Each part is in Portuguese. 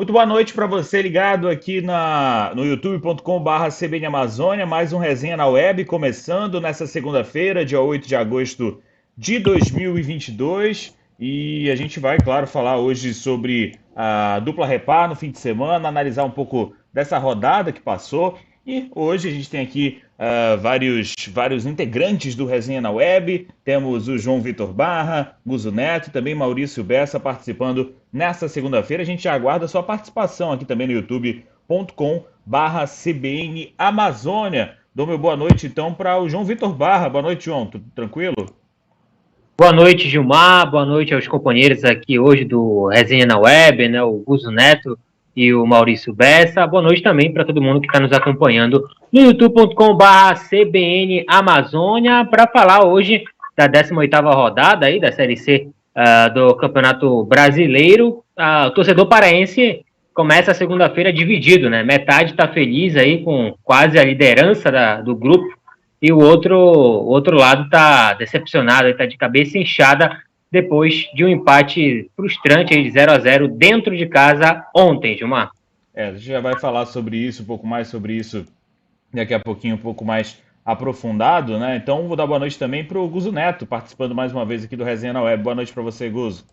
Muito boa noite para você ligado aqui no youtube.com/barra CBN Amazônia, mais um Resenha na Web, começando nessa segunda-feira, dia 8 de agosto de 2022. E a gente vai, claro, falar hoje sobre a dupla Repar no fim de semana, analisar um pouco dessa rodada que passou. E hoje a gente tem aqui vários integrantes do Resenha na Web. Temos o João Vitor Barra, Guzo Neto e também Maurício Bessa participando nessa segunda-feira. A gente aguarda a sua participação aqui também no youtube.com/barra CBN Amazônia. Dou meu boa noite então para o João Vitor Barra. Boa noite, João. Tudo tranquilo? Boa noite, Gilmar. Boa noite aos companheiros aqui hoje do Resenha na Web, né? O Guzo Neto e o Maurício Bessa. Boa noite também para todo mundo que está nos acompanhando no youtube.com/barra CBN Amazônia para falar hoje da 18ª rodada aí da Série C do Campeonato Brasileiro. O torcedor paraense começa a segunda-feira dividido, né? Metade está feliz aí com quase a liderança do grupo e o outro lado está decepcionado, está de cabeça inchada depois de um empate frustrante aí de 0-0 dentro de casa ontem, Gilmar. A gente já vai falar sobre isso, um pouco mais sobre isso daqui a pouquinho, um pouco mais aprofundado, né? Então vou dar boa noite também para o Guzo Neto, participando mais uma vez aqui do Resenha na Web. Boa noite para você, Guzo.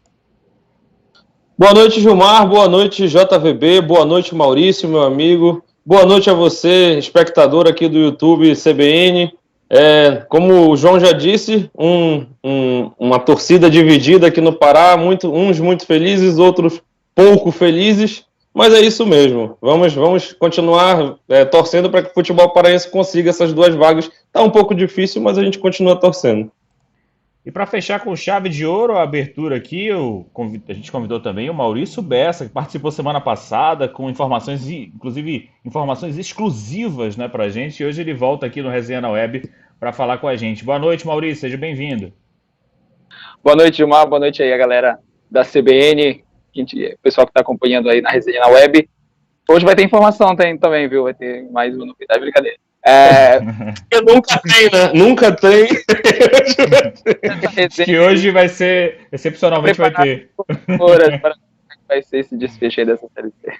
Boa noite, Gilmar. Boa noite, JVB. Boa noite, Maurício, meu amigo. Boa noite a você, espectador aqui do YouTube CBN. Como o João já disse, uma torcida dividida aqui no Pará, uns muito felizes, outros pouco felizes, mas é isso mesmo. Vamos continuar torcendo para que o futebol paraense consiga essas duas vagas. Está um pouco difícil, mas a gente continua torcendo. E para fechar com chave de ouro a abertura aqui, a gente convidou também o Maurício Bessa, que participou semana passada com informações, inclusive informações exclusivas, né, para a gente. E hoje ele volta aqui no Resenha na Web para falar com a gente. Boa noite, Maurício, seja bem-vindo. Boa noite, Gilmar. Boa noite aí a galera da CBN, o pessoal que está acompanhando aí na Resenha na Web. Hoje vai ter informação também, viu? Vai ter mais uma novidade, brincadeira. Nunca tem, né? Nunca tem. Que hoje vai ser, excepcionalmente vai ter. Vai ser esse desfecho aí dessa série C.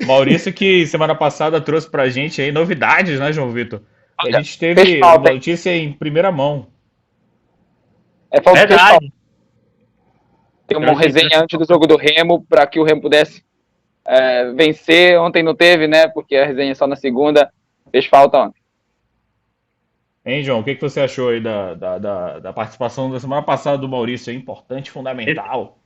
Maurício, que semana passada trouxe pra gente aí novidades, né, João Vitor? A gente teve notícia em primeira mão. Verdade. Tem uma resenha antes do jogo do Remo, para que o Remo pudesse vencer. Ontem não teve, né? Porque a resenha é só na segunda. Fez falta ontem. Hein, João? O que você achou aí da participação da semana passada do Maurício? É importante, fundamental.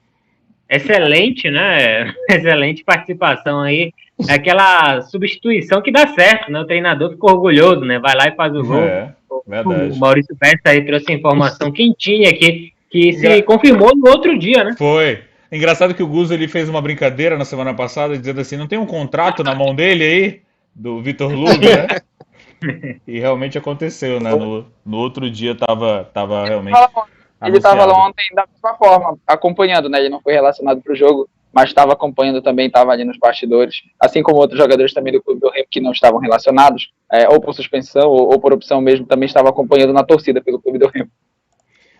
Excelente, né? Excelente participação aí. É aquela substituição que dá certo, né? O treinador ficou orgulhoso, né? Vai lá e faz o gol. Verdade. O Maurício Bessa aí trouxe informação quentinha aqui, que se confirmou no outro dia, né? Foi. Engraçado que o Guzo ele fez uma brincadeira na semana passada, dizendo assim, não tem um contrato na mão dele aí? Do Vitor Lugo, né? E realmente aconteceu, né? No outro dia tava realmente. Ele estava lá ontem da mesma forma, acompanhando, né? Ele não foi relacionado para o jogo, mas estava acompanhando também, estava ali nos bastidores, assim como outros jogadores também do Clube do Remo que não estavam relacionados, ou por suspensão, ou por opção mesmo, também estavam acompanhando na torcida pelo Clube do Remo.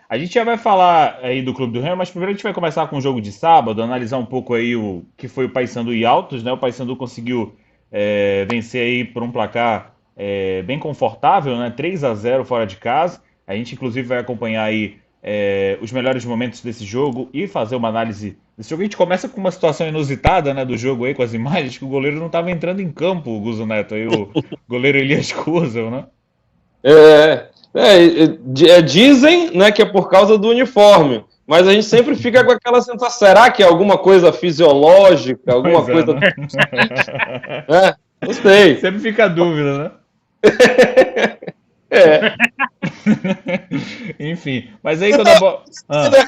A gente já vai falar aí do Clube do Remo, mas primeiro a gente vai começar com o jogo de sábado, analisar um pouco aí o que foi o Paysandu e Altos, né? O Paysandu conseguiu vencer aí por um placar bem confortável, né? 3-0 fora de casa. A gente inclusive vai acompanhar aí os melhores momentos desse jogo e fazer uma análise desse jogo. A gente começa com uma situação inusitada, né, do jogo aí, com as imagens, que o goleiro não estava entrando em campo, o Guzo Neto, aí o goleiro Elias Kuzel, né? Dizem, né, que é por causa do uniforme, mas a gente sempre fica com aquela sensação, será que é alguma coisa fisiológica, alguma coisa... Né? Não sei. Sempre fica a dúvida, né? Enfim, mas aí quando a bola...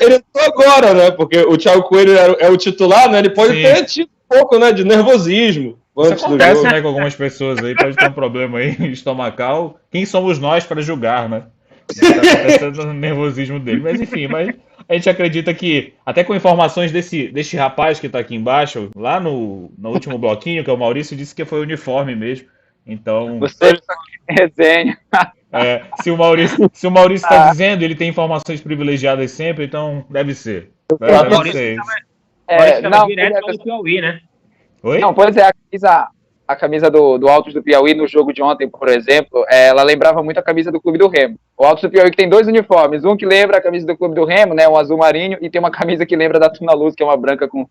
Ele entrou agora, né? Porque o Thiago Coelho é o titular, né? Ele pode ter tido um pouco, né, de nervosismo. Isso acontece, né, com algumas pessoas aí, pode ter um problema aí estomacal. Quem somos nós para julgar, né? Tá acontecendo o nervosismo dele. Mas enfim, a gente acredita que, até com informações desse rapaz que tá aqui embaixo, lá no último bloquinho, que é o Maurício, disse que foi uniforme mesmo. Então... Você resenha. Se o Maurício está dizendo, ele tem informações privilegiadas sempre, então deve ser. Maurício estava direto ao Piauí, né? Oi? Não, pois é, a camisa do Altos do Piauí no jogo de ontem, por exemplo, ela lembrava muito a camisa do Clube do Remo. O Altos do Piauí que tem 2 uniformes, um que lembra a camisa do Clube do Remo, né, um azul marinho, e tem uma camisa que lembra da Tuna Luz, que é uma branca com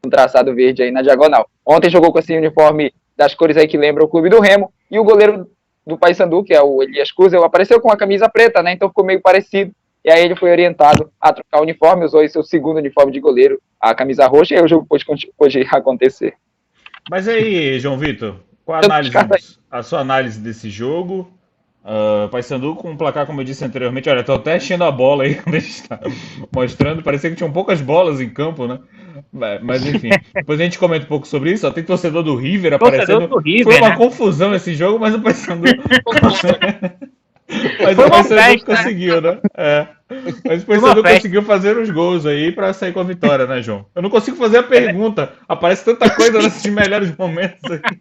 um traçado verde aí na diagonal. Ontem jogou com esse uniforme das cores aí que lembra o Clube do Remo, e o goleiro do Paysandu, que é o Elias Kuzel, apareceu com a camisa preta, né, então ficou meio parecido, e aí ele foi orientado a trocar o uniforme, usou seu segundo uniforme de goleiro, a camisa roxa, e aí o jogo pôde acontecer. Mas aí, João Vitor, qual a sua análise desse jogo? Paysandu com um placar, como eu disse anteriormente, olha, tô até enchendo a bola aí quando a gente tá mostrando, parecia que tinham poucas bolas em campo, né? Mas enfim, depois a gente comenta um pouco sobre isso. Só tem torcedor do River aparecendo. Foi uma confusão esse jogo, mas o Paysandu. Mas o Paysandu conseguiu, né? Mas o Paysandu conseguiu fazer os gols aí pra sair com a vitória, né, João? Eu não consigo fazer a pergunta. Aparece tanta coisa nesses melhores momentos aqui.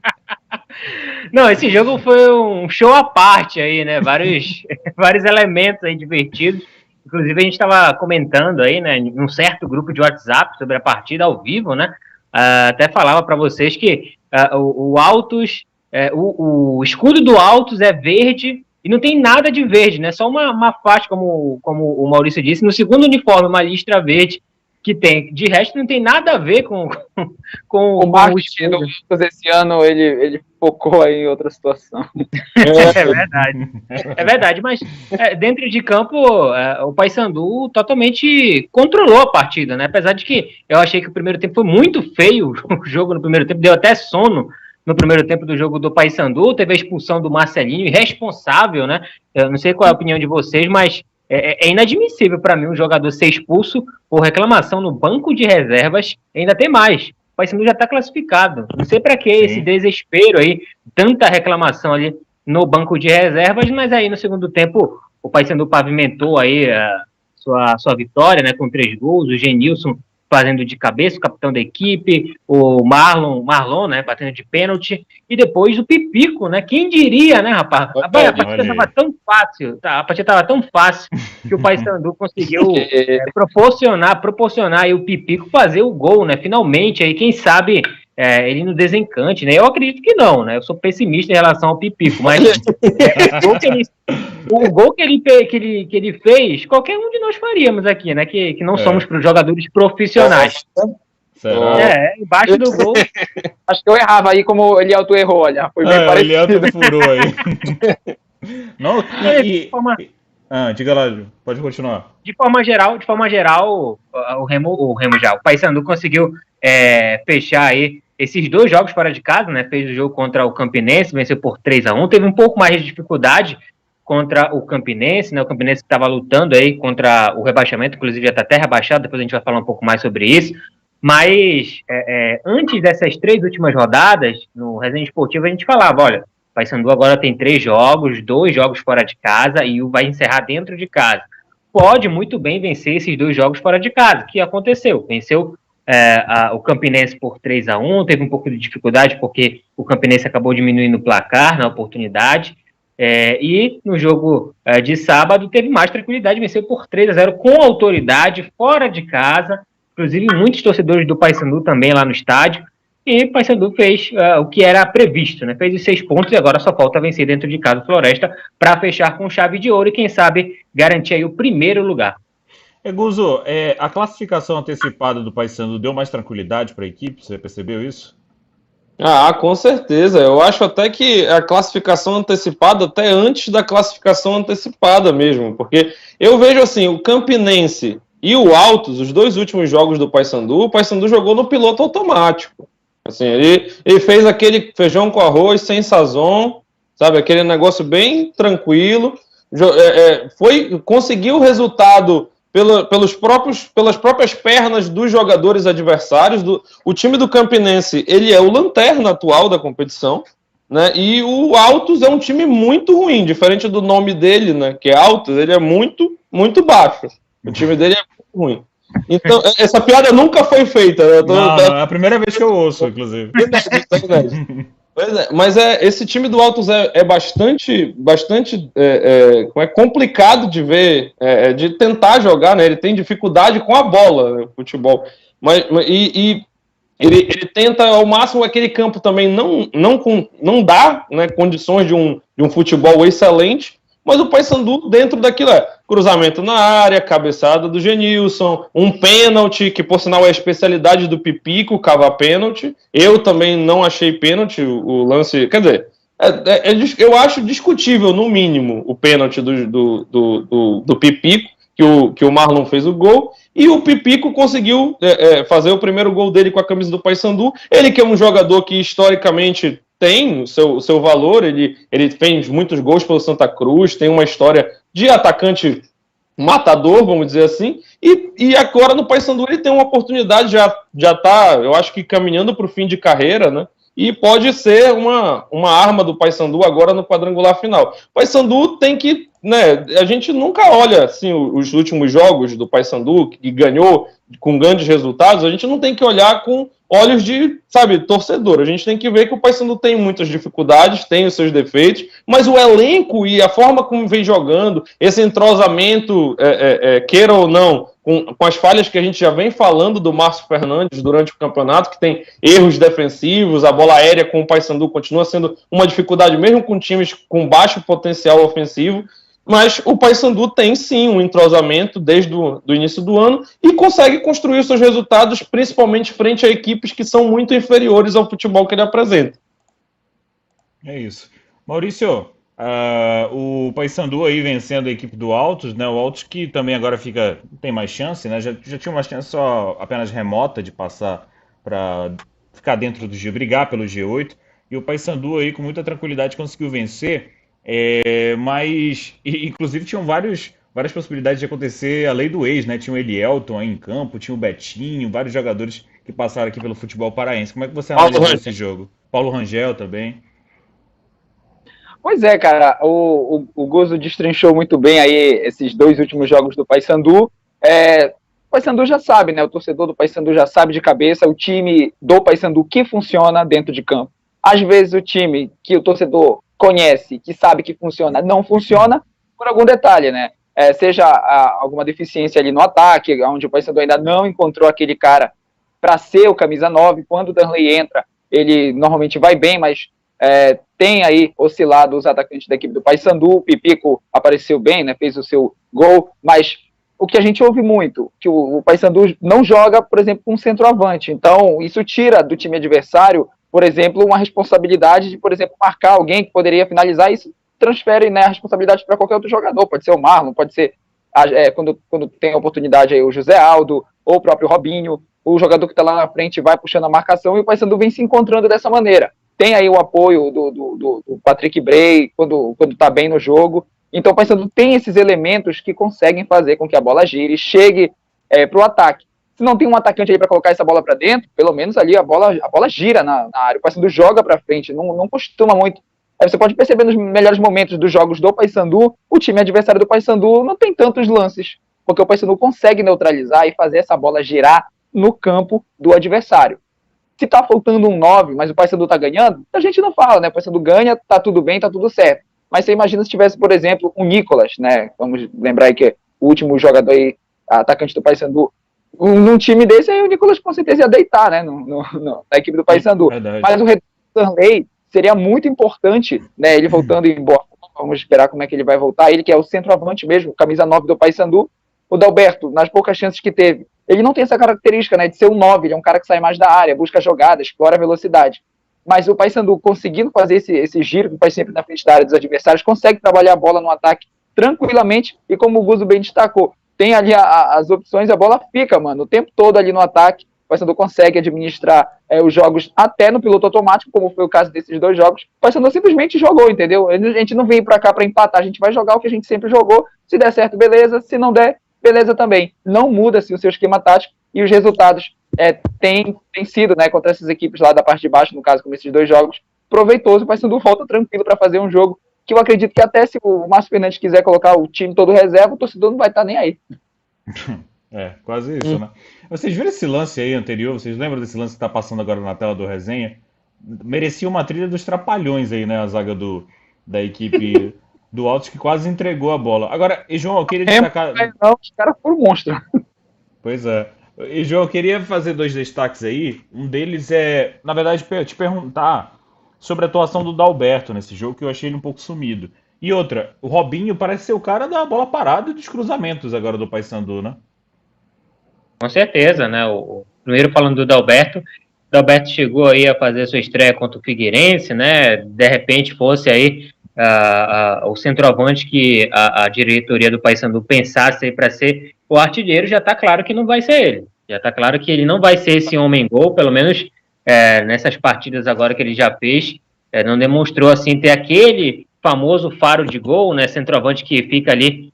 Não, esse jogo foi um show à parte aí, né? Vários elementos aí divertidos. Inclusive, a gente estava comentando aí, né, num certo grupo de WhatsApp sobre a partida ao vivo, né? Até falava para vocês que o Altos, o escudo do Altos é verde e não tem nada de verde, né? Só uma faixa, como o Maurício disse, no segundo uniforme, uma listra verde que tem. De resto, não tem nada a ver com o marketing do Altos esse ano, ele focou aí em outra situação. É verdade. É verdade, mas dentro de campo, o Paysandu totalmente controlou a partida, né? Apesar de que eu achei que o primeiro tempo foi muito feio, o jogo no primeiro tempo, deu até sono no primeiro tempo do jogo do Paysandu, teve a expulsão do Marcelinho, irresponsável, né? Eu não sei qual é a opinião de vocês, mas é inadmissível para mim um jogador ser expulso por reclamação no banco de reservas. Ainda tem mais. O Paysandu já está classificado. Não sei para que esse desespero aí, tanta reclamação ali no banco de reservas, mas aí no segundo tempo o Paysandu pavimentou aí a sua vitória, né, com 3 gols, o Genilson fazendo de cabeça, o capitão da equipe, o Marlon, né, batendo de pênalti, e depois o Pipico, né, quem diria, né, rapaz? A partida estava tão fácil, a partida estava tão fácil que o Paysandu conseguiu proporcionar aí o Pipico fazer o gol, né, finalmente, aí quem sabe ele no desencante, né, eu acredito que não, né, eu sou pessimista em relação ao Pipico, mas o gol que ele fez, qualquer um de nós faríamos aqui, né? Que não somos jogadores profissionais. Embaixo do gol. Acho que eu errava aí, como o Elielto errou, olha. Foi bem parecido. O Elielto furou aí. Não, diga lá, Ju, pode continuar. De forma geral, o Paysandu conseguiu fechar aí esses 2 jogos fora de casa, né? Fez o jogo contra o Campinense, venceu por 3-1, teve um pouco mais de dificuldade contra o Campinense, né? O Campinense estava lutando aí contra o rebaixamento, inclusive já está até rebaixado, depois a gente vai falar um pouco mais sobre isso. Mas antes dessas 3 últimas rodadas, no Resenha Esportiva, a gente falava, olha, o Paysandu agora tem 3 jogos, 2 jogos fora de casa e vai encerrar dentro de casa. Pode muito bem vencer esses 2 jogos fora de casa, que aconteceu. Venceu o Campinense por 3-1, teve um pouco de dificuldade porque o Campinense acabou diminuindo o placar na oportunidade. E no jogo de sábado teve mais tranquilidade, venceu por 3-0 com autoridade, fora de casa, inclusive muitos torcedores do Paysandu também lá no estádio, e o Paysandu fez o que era previsto, né? Fez os 6 pontos e agora só falta vencer dentro de casa o Floresta para fechar com chave de ouro e quem sabe garantir aí o primeiro lugar. Guzo, a classificação antecipada do Paysandu deu mais tranquilidade para a equipe? Você percebeu isso? Com certeza. Eu acho até que a classificação antecipada, até antes da classificação antecipada mesmo, porque eu vejo assim, o Campinense e o Altos, os 2 últimos jogos do Paysandu, o Paysandu jogou no piloto automático. Assim, ele fez aquele feijão com arroz sem sazon, sabe, aquele negócio bem tranquilo, conseguiu o resultado pelas próprias pernas dos jogadores adversários. O time do Campinense, ele é o lanterna atual da competição, né? E o Altos é um time muito ruim, diferente do nome dele, né? Que é Altos, ele é muito, muito baixo. O time dele é muito ruim. Então, essa piada nunca foi feita. Né? Não, é a primeira vez que eu ouço, inclusive. Mas esse time do Altos é bastante complicado de ver, de tentar jogar, né? Ele tem dificuldade com a bola, né, futebol. Ele tenta ao máximo, aquele campo também não dá, né, condições de um futebol excelente, mas o Paysandu dentro daquilo cruzamento na área, cabeçada do Genilson, um pênalti, que por sinal é a especialidade do Pipico, cavar pênalti. Eu também não achei pênalti o lance, quer dizer, eu acho discutível, no mínimo, o pênalti do Pipico, que o Marlon fez o gol, e o Pipico conseguiu fazer o primeiro gol dele com a camisa do Paysandu. Ele que é um jogador que historicamente tem o seu valor, ele fez muitos gols pelo Santa Cruz, tem uma história de atacante matador, vamos dizer assim, e agora no Paysandu ele tem uma oportunidade, já tá, eu acho que caminhando para o fim de carreira, né? E pode ser uma arma do Paysandu agora no quadrangular final. O Paysandu tem que, né, a gente nunca olha assim, os últimos jogos do Paysandu, que ganhou com grandes resultados, a gente não tem que olhar com olhos de, sabe, torcedor. A gente tem que ver que o Paysandu tem muitas dificuldades, tem os seus defeitos, mas o elenco e a forma como vem jogando, esse entrosamento, queira ou não, com as falhas que a gente já vem falando do Márcio Fernandes durante o campeonato, que tem erros defensivos, a bola aérea com o Paysandu continua sendo uma dificuldade, mesmo com times com baixo potencial ofensivo, mas o Paysandu tem sim um entrosamento desde o início do ano e consegue construir os seus resultados, principalmente frente a equipes que são muito inferiores ao futebol que ele apresenta. É isso. Maurício, o Paysandu aí vencendo a equipe do Altos, né? O Altos que também agora tem mais chance, né? Já tinha uma chance só apenas remota de passar para ficar dentro do G, brigar pelo G8. E o Paysandu aí com muita tranquilidade conseguiu vencer. Mas, inclusive, tinham várias possibilidades de acontecer a lei do ex, né? Tinha o Elielton aí em campo, tinha o Betinho, vários jogadores que passaram aqui pelo futebol paraense. Como é que você analisou esse jogo? Paulo Rangel também. Pois é, cara, o Guzo destrinchou muito bem aí esses dois últimos jogos do Paysandu. O Paysandu já sabe, né? O torcedor do Paysandu já sabe de cabeça o time do Paysandu que funciona dentro de campo. Às vezes o time que o torcedor conhece, que sabe que funciona, não funciona por algum detalhe, né? Seja alguma deficiência ali no ataque, onde o Paysandu ainda não encontrou aquele cara para ser o camisa 9. Quando o Darley entra, ele normalmente vai bem, mas tem aí oscilado os atacantes da equipe do Paysandu. O Pipico apareceu bem, né? Fez o seu gol, mas o que a gente ouve muito, que o Paysandu não joga, por exemplo, com um centroavante. Então, isso tira do time adversário, por exemplo, uma responsabilidade de, por exemplo, marcar alguém que poderia finalizar. Isso transfere, né, a responsabilidade para qualquer outro jogador. Pode ser o Marlon, pode ser, quando tem a oportunidade, aí, o José Aldo, ou o próprio Robinho. O jogador que está lá na frente vai puxando a marcação e o Paysandu vem se encontrando dessa maneira. Tem aí o apoio do Patrick Bray quando está bem no jogo. Então o Paysandu tem esses elementos que conseguem fazer com que a bola gire, chegue para o ataque. Se não tem um atacante aí para colocar essa bola para dentro, pelo menos ali a bola gira na área. O Paysandu joga para frente, não costuma muito. Você pode perceber nos melhores momentos dos jogos do Paysandu, o time adversário do Paysandu não tem tantos lances, porque o Paysandu consegue neutralizar e fazer essa bola girar no campo do adversário. Se tá faltando um 9, mas o Paysandu tá ganhando, a gente não fala, né? O Paysandu ganha, tá tudo bem, tá tudo certo. Mas você imagina se tivesse, por exemplo, o Nicolas, né? Vamos lembrar aí que o último jogador aí, atacante do Paysandu, num time desse aí o Nicolas com certeza ia deitar, né? Na equipe do Paysandu. Mas o retorno do Darley seria muito importante, né? Ele voltando embora. Vamos esperar como é que ele vai voltar. Ele que é o centroavante mesmo, camisa 9 do Paysandu. O Dalberto, nas poucas chances que teve, ele não tem essa característica, né, de ser um 9, ele é um cara que sai mais da área, busca jogadas, explora a velocidade. Mas o Paysandu, conseguindo fazer esse giro, que faz sempre na frente da área dos adversários, consegue trabalhar a bola no ataque tranquilamente, e como o Guzo bem destacou, tem ali as opções, a bola fica, mano, o tempo todo ali no ataque. O Paysandu consegue administrar os jogos até no piloto automático, como foi o caso desses dois jogos. O Paysandu simplesmente jogou, entendeu? A gente não vem pra cá pra empatar, a gente vai jogar o que a gente sempre jogou. Se der certo, beleza. Se não der, beleza também. Não muda-se o seu esquema tático e os resultados têm sido, né, contra essas equipes lá da parte de baixo, no caso, como esses dois jogos, proveitoso. O Paysandu volta tranquilo para fazer um jogo que eu acredito que até se o Márcio Fernandes quiser colocar o time todo reserva, o torcedor não vai estar nem aí. Quase isso, né? Vocês viram esse lance aí anterior? Vocês lembram desse lance que está passando agora na tela do Resenha? Merecia uma trilha dos Trapalhões aí, né? A zaga da equipe do Altos que quase entregou a bola. Agora, e João, eu queria destacar... Não, os caras foram monstros. Pois é. E, João, eu queria fazer dois destaques aí. Um deles é, na verdade, te perguntar sobre a atuação do Dalberto nesse jogo, que eu achei ele um pouco sumido. E outra, o Robinho parece ser o cara da bola parada e dos cruzamentos agora do Paysandu, né? Com certeza, né? Primeiro falando do Dalberto chegou aí a fazer a sua estreia contra o Figueirense, né? De repente fosse aí o centroavante que a diretoria do Paysandu pensasse aí para ser o artilheiro, já está claro que não vai ser ele. Já está claro que ele não vai ser esse homem-gol, pelo menos nessas partidas agora que ele já fez, não demonstrou assim ter aquele famoso faro de gol, né? Centroavante que fica ali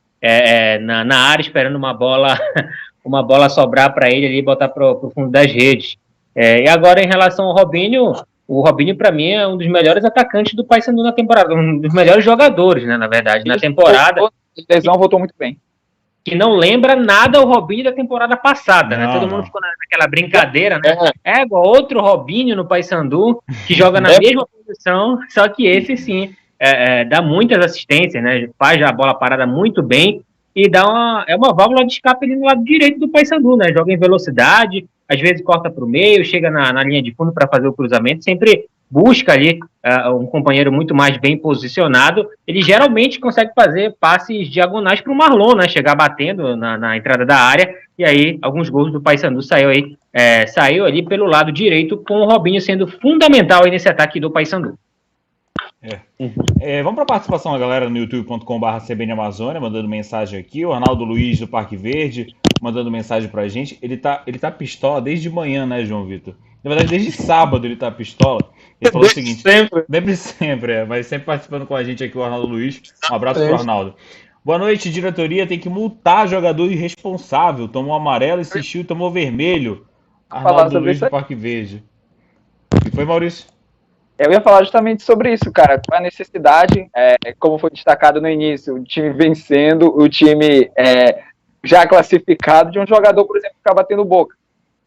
na área esperando uma bola uma bola sobrar para ele ali e botar para o fundo das redes. E agora, em relação ao Robinho, o Robinho, para mim, é um dos melhores atacantes do Paysandu na temporada, um dos melhores jogadores, né, na verdade, na temporada. A lesão voltou muito bem. Que não lembra nada o Robinho da temporada passada, né? Todo mundo ficou naquela brincadeira, né? É igual outro Robinho no Paysandu, que joga na mesma posição, só que esse sim dá muitas assistências, né? Faz a bola parada muito bem e é uma válvula de escape ali no lado direito do Paysandu, né? Joga em velocidade, às vezes corta para o meio, chega na linha de fundo para fazer o cruzamento, sempre busca ali um companheiro muito mais bem posicionado. Ele geralmente consegue fazer passes diagonais para o Marlon, né? Chegar batendo na entrada da área, e aí alguns gols do Paysandu saiu ali pelo lado direito, com o Robinho sendo fundamental aí nesse ataque do Paysandu. Vamos para a participação da galera no youtube.com/CBN Amazônia, mandando mensagem aqui. O Arnaldo Luiz do Parque Verde mandando mensagem pra gente. Ele tá pistola desde manhã, né, João Vitor? Na verdade, desde sábado ele tá pistola. Ele falou o seguinte: sempre, mas sempre participando com a gente aqui, o Arnaldo Luiz. Um abraço pro Arnaldo. Boa noite, diretoria. Tem que multar jogador irresponsável. Tomou amarelo, insistiu e tomou vermelho. Arnaldo Luiz do Parque Verde. O que foi, Maurício? Eu ia falar justamente sobre isso, cara. Qual a necessidade, como foi destacado no início, o time vencendo, o time já classificado, de um jogador, por exemplo, ficar batendo boca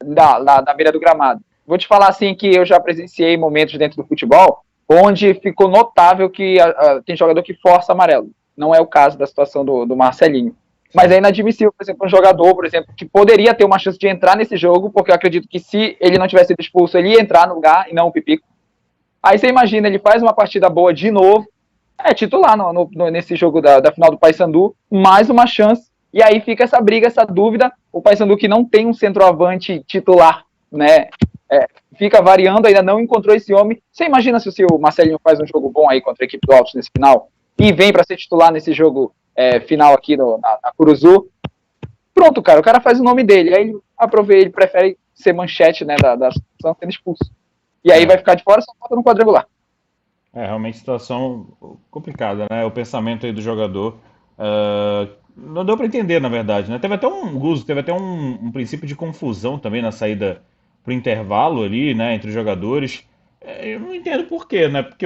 na beira do gramado. Vou te falar assim que eu já presenciei momentos dentro do futebol onde ficou notável que tem jogador que força amarelo. Não é o caso da situação do Marcelinho. Mas é inadmissível, por exemplo, um jogador, por exemplo, que poderia ter uma chance de entrar nesse jogo, porque eu acredito que se ele não tivesse sido expulso, ele ia entrar no lugar e não o Pipico. Aí você imagina, ele faz uma partida boa de novo, titular nesse jogo da final do Paysandu, mais uma chance, e aí fica essa briga, essa dúvida, o Paysandu que não tem um centroavante titular, né, fica variando, ainda não encontrou esse homem. Você imagina se o seu Marcelinho faz um jogo bom aí contra a equipe do Altos nesse final, e vem para ser titular nesse jogo final aqui na Curuzu, pronto, cara, o cara faz o nome dele, aí ele prefere ser manchete, né, da situação, sendo expulso. E aí vai ficar de fora, só falta no quadrangular. Realmente situação complicada, né? O pensamento aí do jogador não deu para entender, na verdade, né? Teve até um princípio de confusão também na saída pro intervalo ali, né? Entre os jogadores. Eu não entendo por quê, né? Porque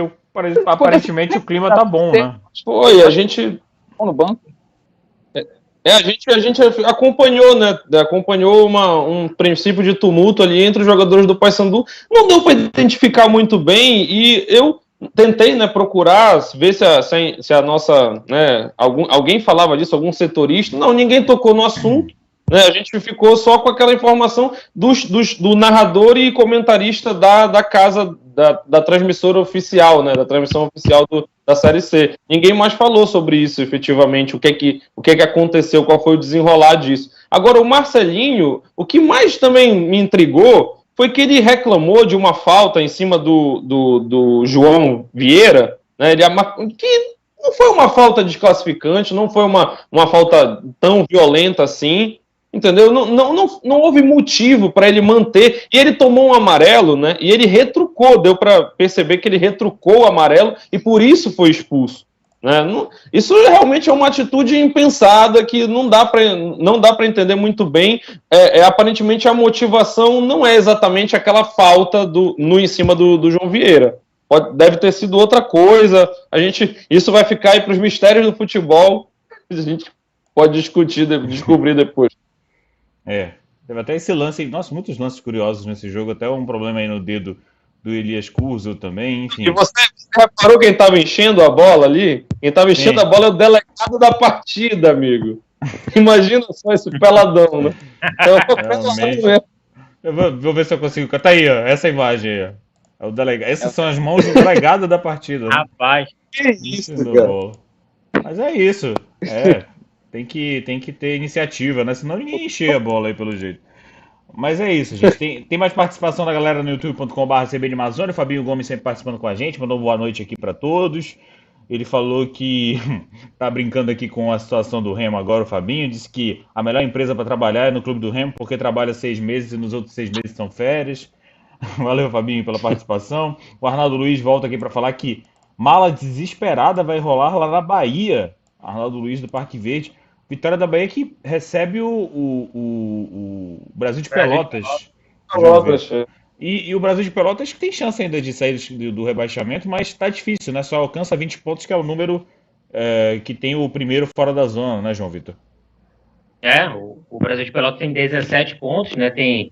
aparentemente o clima tá bom, né? Foi, a gente no banco. A gente acompanhou, né? Acompanhou um princípio de tumulto ali entre os jogadores do Paysandu. Não deu para identificar muito bem e eu tentei, né, procurar ver se a nossa, né, alguém falava disso, algum setorista. Não, ninguém tocou no assunto. Né? A gente ficou só com aquela informação do narrador e comentarista da casa da transmissora oficial, né? Da transmissão oficial da Série C. Ninguém mais falou sobre isso, efetivamente, o que aconteceu, qual foi o desenrolar disso. Agora, o Marcelinho, o que mais também me intrigou foi que ele reclamou de uma falta em cima do João Vieira, né, que não foi uma falta desclassificante, não foi uma falta tão violenta assim, entendeu? Não houve motivo para ele manter, e ele tomou um amarelo, né, e ele retrucou, deu para perceber que ele retrucou o amarelo e por isso foi expulso. Né? Isso realmente é uma atitude impensada que não dá para entender muito bem. Aparentemente a motivação não é exatamente aquela falta em cima do João Vieira. Deve ter sido outra coisa. Isso vai ficar aí para os mistérios do futebol. A gente pode descobrir depois. Teve até esse lance, nossa, muitos lances curiosos nesse jogo, até um problema aí no dedo do Elias Curzel também, enfim. E você reparou quem estava enchendo a bola ali? Quem estava enchendo a bola é o delegado da partida, amigo. Imagina só esse peladão, né? Então, peladão Realmente. mesmo. Eu vou ver se eu consigo. Tá aí, ó, essa imagem aí, ó. É o delegado. Essas são as mãos do delegado da partida, né? Rapaz, Que isso, No cara? bola. Mas é isso. Tem que ter iniciativa, né? Senão ninguém enche a bola aí pelo jeito. Mas é isso, gente. Tem mais participação da galera no youtube.com.br CBN Amazônia. O Fabinho Gomes sempre participando com a gente. Mandou boa noite aqui pra todos. Ele falou que tá brincando aqui com a situação do Remo agora, o Fabinho. Disse que a melhor empresa para trabalhar é no clube do Remo, porque trabalha 6 meses e nos outros 6 meses são férias. Valeu, Fabinho, pela participação. O Arnaldo Luiz volta aqui para falar que mala desesperada vai rolar lá na Bahia. Arnaldo Luiz do Parque Verde. Vitória da Bahia que recebe o Brasil de Pelotas. Pelotas, E o Brasil de Pelotas que tem chance ainda de sair do rebaixamento, mas está difícil, né? Só alcança 20 pontos, que é o número que tem o primeiro fora da zona, né, João Vitor? o Brasil de Pelotas tem 17 pontos, né? Tem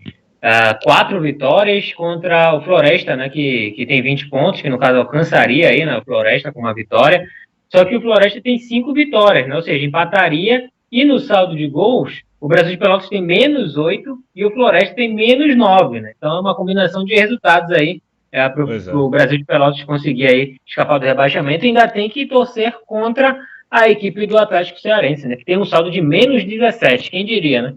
4 vitórias contra o Floresta, né? Que tem 20 pontos, que no caso alcançaria aí, né? O Floresta com uma vitória. Só que o Floresta tem 5 vitórias, né? Ou seja, empataria. E no saldo de gols, o Brasil de Pelotas tem -8 e o Floresta tem -9, né? Então é uma combinação de resultados aí para o Brasil de Pelotas conseguir aí escapar do rebaixamento. E ainda tem que torcer contra a equipe do Atlético Cearense, né? Que tem um saldo de -17, quem diria, né?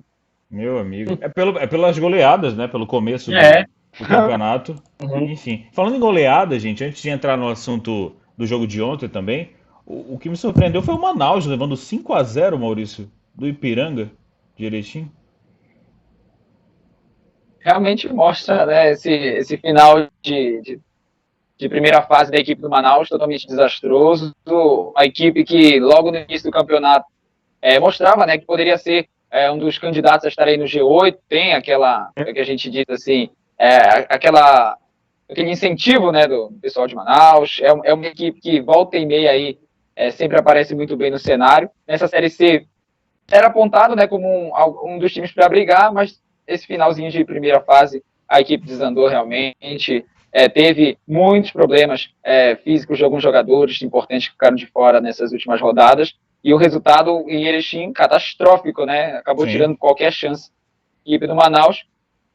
Meu amigo. É pelas goleadas, né? Pelo começo do campeonato. Enfim. Falando em goleada, gente, antes de entrar no assunto do jogo de ontem também, o que me surpreendeu foi o Manaus levando 5-0, Maurício, do Ipiranga de Erechim. Realmente mostra, né, esse final de primeira fase da equipe do Manaus totalmente desastroso. Uma equipe que logo no início do campeonato mostrava, né, que poderia ser um dos candidatos a estar aí no G8. Tem aquela, que a gente diz assim, aquele incentivo, né, do pessoal de Manaus. É uma equipe que volta e meia aí sempre aparece muito bem no cenário. Nessa Série C era apontado, né, como um dos times para brigar, mas esse finalzinho de primeira fase a equipe desandou realmente. Teve muitos problemas físicos de alguns jogadores importantes que ficaram de fora nessas últimas rodadas, e o resultado em Erechim, catastrófico, né? Acabou tirando qualquer chance da equipe do Manaus,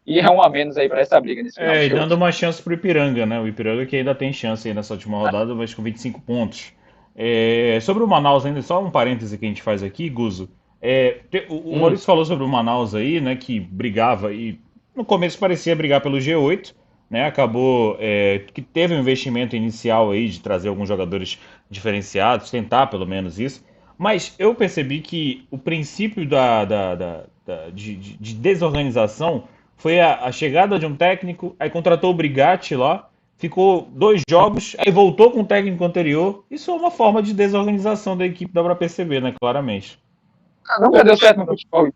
e é um a menos aí para essa briga nesse final. E dando uma chance pro Ipiranga, né? O Ipiranga que ainda tem chance aí nessa última rodada, mas com 25 pontos. Sobre o Manaus ainda, só um parêntese que a gente faz aqui, Guzo. O Maurício falou sobre o Manaus aí, né? Que brigava e no começo parecia brigar pelo G8, né? Acabou que teve um investimento inicial aí de trazer alguns jogadores diferenciados, tentar pelo menos isso. Mas eu percebi que o princípio de desorganização foi a chegada de um técnico, aí contratou o Brigatti lá, ficou 2 jogos, aí voltou com o técnico anterior. Isso é uma forma de desorganização da equipe, dá pra perceber, né? Claramente. Nunca deu certo no futebol.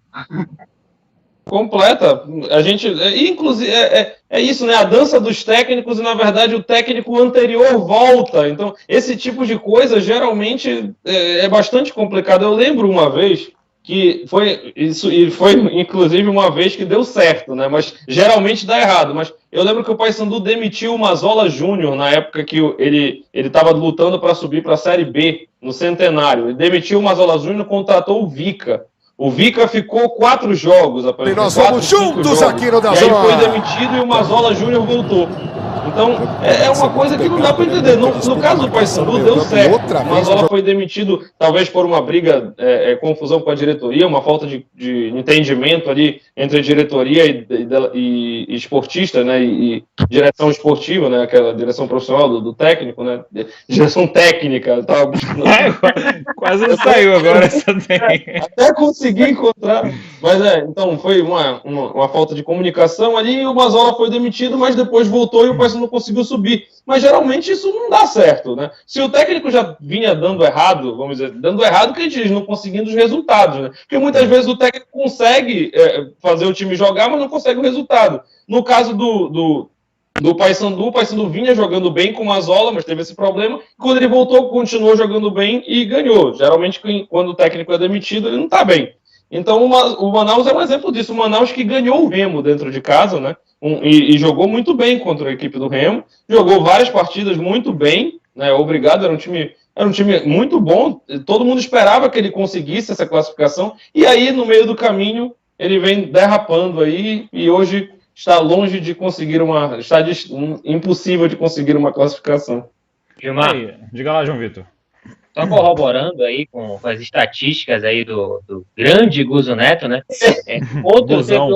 Completa. A gente, inclusive, é isso, né? A dança dos técnicos e, na verdade, o técnico anterior volta. Então, esse tipo de coisa geralmente é bastante complicado. Eu lembro uma vez que foi isso, e foi inclusive uma vez que deu certo, né? Mas geralmente dá errado. Mas eu lembro que o Paysandu demitiu o Mazola Júnior na época que ele estava lutando para subir para a Série B no Centenário. Ele demitiu o Mazola Júnior e contratou o Vica. O Vica ficou 4 jogos. E nós vamos juntos aqui no Dazon. E aí foi demitido e o Mazola Júnior voltou. Então, é uma coisa que não dá para entender. No caso do Paysandu, deu certo. O Mazola foi demitido, talvez por uma briga, confusão com a diretoria, uma falta de entendimento ali entre a diretoria e esportista, né? E direção esportiva, né? Aquela direção profissional do técnico, né? Direção técnica. Tá... Quase não saiu agora essa daí. Até consegui encontrar. Mas então foi uma falta de comunicação ali e o Mazola foi demitido, mas depois voltou e o Paysandu não conseguiu subir. Mas geralmente isso não dá certo, né? Se o técnico já vinha dando errado, vamos dizer, dando errado que a gente diz, não conseguindo os resultados, né? Porque muitas vezes o técnico consegue fazer o time jogar, mas não consegue o resultado. No caso do Paysandu, o Paysandu vinha jogando bem com o Mazola, mas teve esse problema. Quando ele voltou, continuou jogando bem e ganhou. Geralmente, quando o técnico é demitido, ele não está bem. Então, o Manaus é um exemplo disso. O Manaus que ganhou o Remo dentro de casa, né? E jogou muito bem contra a equipe do Remo. Jogou várias partidas muito bem. né? Obrigado, era um time muito bom, todo mundo esperava que ele conseguisse essa classificação, e aí no meio do caminho ele vem derrapando aí, e hoje está longe de conseguir impossível de conseguir uma classificação. Gilmar, diga lá, João Vitor. Só corroborando aí com as estatísticas aí do grande Guzo Neto, né? Teve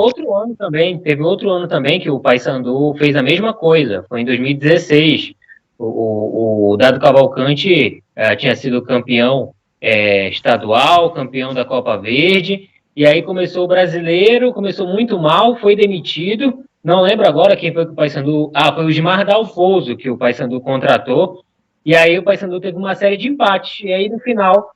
outro ano também que o Paysandu fez a mesma coisa, foi em 2016. O Dado Cavalcante tinha sido campeão estadual, campeão da Copa Verde, e aí começou o brasileiro, começou muito mal, foi demitido. Não lembro agora quem foi que o Paysandu... foi o Gilmar Dalpozo que o Paysandu contratou. E aí o Paysandu teve uma série de empates. E aí, no final,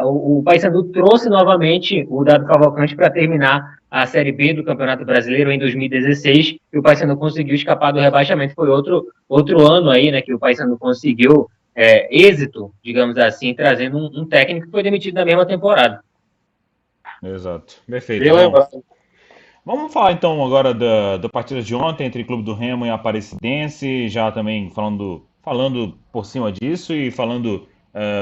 o Paysandu trouxe novamente o Dado Cavalcante para terminar a Série B do Campeonato Brasileiro em 2016. E o Paysandu conseguiu escapar do rebaixamento. Foi outro ano aí, né, que o Paysandu conseguiu êxito, digamos assim, trazendo um técnico que foi demitido na mesma temporada. Exato. Perfeito. Vamos falar então agora da partida de ontem entre Clube do Remo e Aparecidense, já também falando por cima disso e falando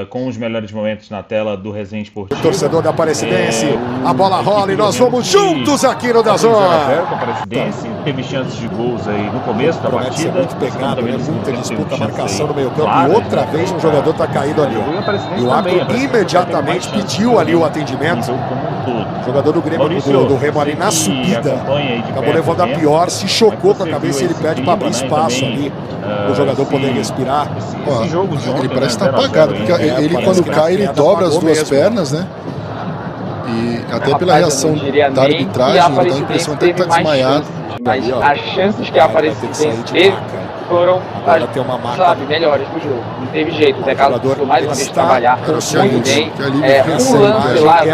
com os melhores momentos na tela do Resenha Esportivo. Torcedor da Aparecidense, a bola rola e nós vamos juntos aqui no Dazon. O Aparecidense teve chances de gols aí no começo da partida. Muito pegado, muita disputa, marcação no meio campo e outra vez um jogador está caído ali. E o árbitro imediatamente pediu ali o atendimento. O jogador do Grêmio do Remo ali na subida acabou levando a pior, se chocou com a cabeça e ele pede para abrir espaço ali o jogador poder respirar. Ele parece estar apagado, porque ele quando cai ele dobra as duas pernas, né? E até pela reação da arbitragem, dá a impressão até que está desmaiado. Mas as chances que a Aparecidense teve foram, melhores do jogo. Não teve jeito. O Zé Carlos precisou mais uma vez trabalhar muito bem. Um lance lá, que